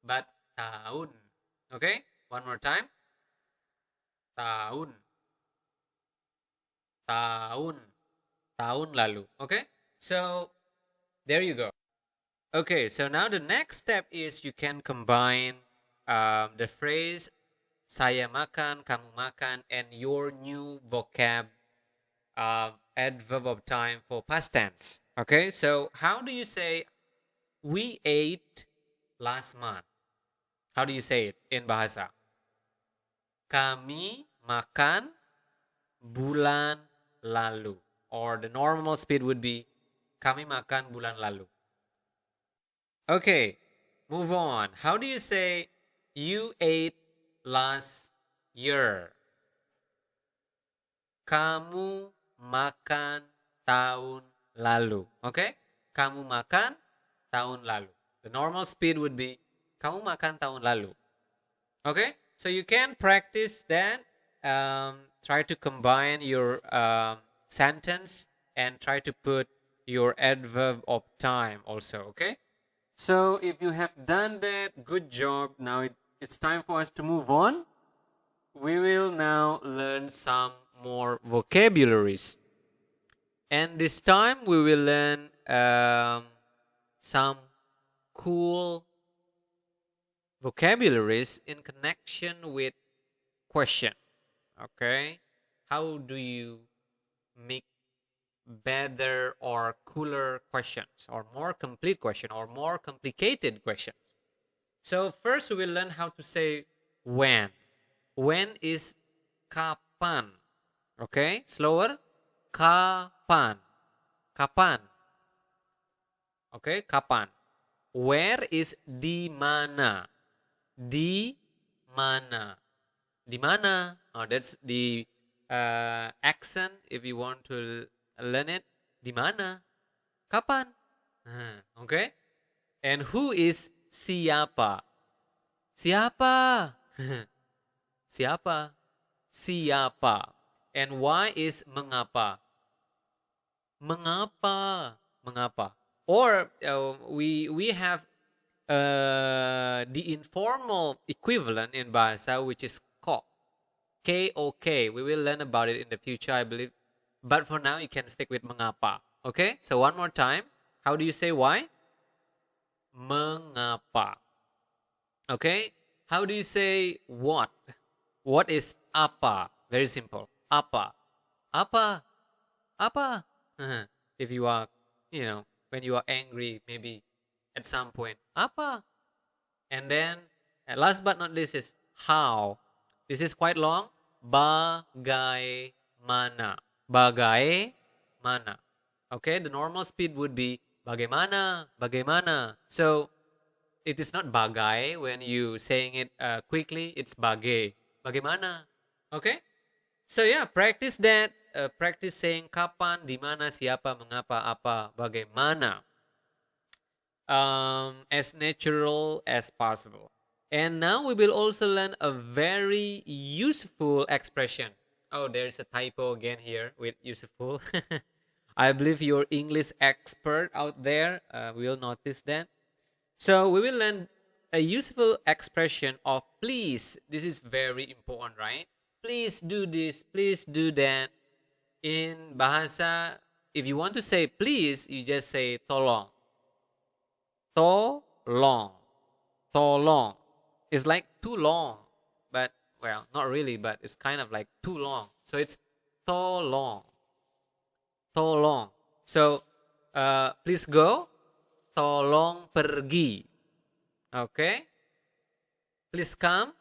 but tahun. Okay, one more time, tahun, tahun, tahun lalu. Okay, so there you go. Okay, so now the next step is you can combine the phrase saya makan, kamu makan, and your new vocab adverb of time for past tense. Okay, so how do you say we ate last month? How do you say it in Bahasa? Kami makan bulan lalu. Or the normal speed would be kami makan bulan lalu. Okay, move on. How do you say you ate last year? Kamu makan tahun lalu. Okay? Kamu makan tahun lalu. The normal speed would be kamu makan tahun lalu. Okay? So you can practice that. Try to combine your sentence and try to put your adverb of time also. Okay? So if you have done that, good job. Now it's time for us to move on. We will now learn some more vocabularies. And this time we will learn some cool vocabularies in connection with question. Okay? How do you make better or cooler questions, or more complete question, or more complicated questions? So first we will learn how to say when. When is kapan. Okay, slower. Kapan. Kapan. Okay, kapan. Where is di mana. Di mana. Di mana. Oh, that's the accent if you want to learn it. Di mana. Kapan. Okay. And who is siapa. Siapa. Siapa. Siapa. And why is mengapa. Mengapa. Mengapa. Or we have the informal equivalent in Bahasa, which is kok. K-O-K. We will learn about it in the future, I believe. But for now, you can stick with mengapa. Okay? So one more time. How do you say why? Mengapa. Okay? How do you say what? What is apa? Very simple. Apa. Apa. Apa. If you are, when you are angry, maybe at some point. Apa. And then, last but not least is how. This is quite long. Bagaimana. Bagaimana. Okay, the normal speed would be bagaimana, bagaimana. So, it is not bagai when you saying it quickly. It's bagai. Bagaimana. Okay? So yeah, practice that. Practice saying kapan, di mana, siapa, mengapa, apa, bagaimana. As natural as possible. And now we will also learn a very useful expression. Oh, there's a typo again here with useful. I believe you're English expert out there will notice that. So we will learn a useful expression of please. This is very important, right? Please do this, please do that. In Bahasa, if you want to say please, you just say tolong. Tolong. Tolong. It's like too long, but, well, not really, but it's kind of like too long. So it's tolong. tolong. So please go, tolong pergi. Okay, please come,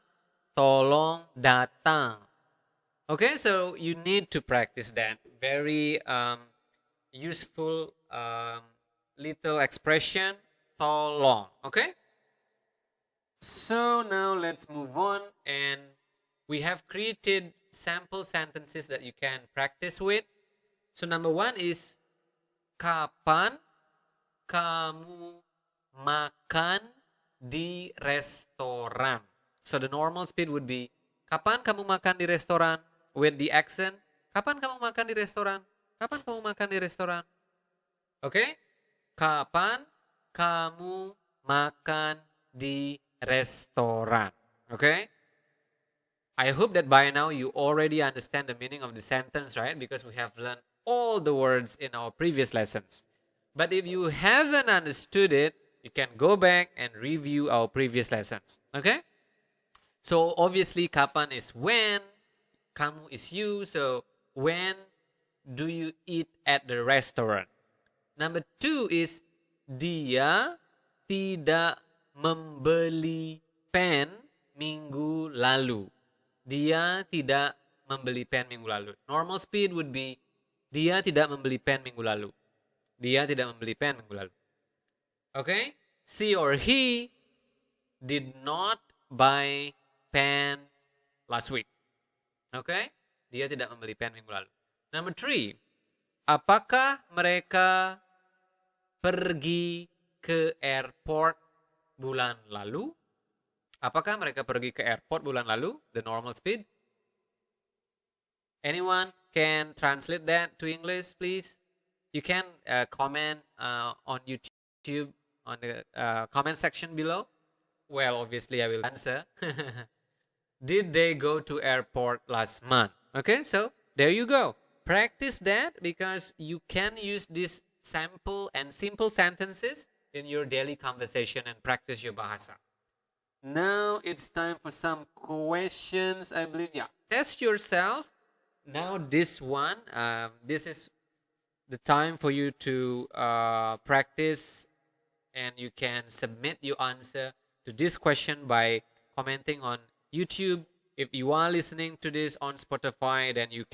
tolong datang. Okay, so you need to practice that very useful little expression, tolong. Okay, so now let's move on, and we have created sample sentences that you can practice with. So number one is, kapan kamu makan di restoran? So the normal speed would be, kapan kamu makan di restoran? With the accent, kapan kamu makan di restoran? Kapan kamu makan di restoran? Okay? Kapan kamu makan di restoran? Okay? I hope that by now you already understand the meaning of the sentence, right? Because we have learned all the words in our previous lessons. But if you haven't understood it, you can go back and review our previous lessons. Okay? So obviously, kapan is when, kamu is you. So when do you eat at the restaurant? Number two is, dia tidak membeli pen minggu lalu. Dia tidak membeli pen minggu lalu. Normal speed would be, dia tidak membeli pen minggu lalu. Dia tidak membeli pen minggu lalu. Okay? She or he did not buy pen last week. Okay? Dia tidak membeli pen minggu lalu. Number three, apakah mereka pergi ke airport bulan lalu? Apakah mereka pergi ke airport bulan lalu? The normal speed. Anyone can translate that to English, please? You can comment on YouTube on the comment section below. Well, obviously I will answer. Did they go to airport last month? Okay, so there you go. Practice that, because you can use these sample and simple sentences in your daily conversation and practice your Bahasa. Now it's time for some questions, I believe. Yeah, test yourself. Now this one, this is the time for you to practice, and you can submit your answer to this question by commenting on YouTube. If you are listening to this on Spotify, then you can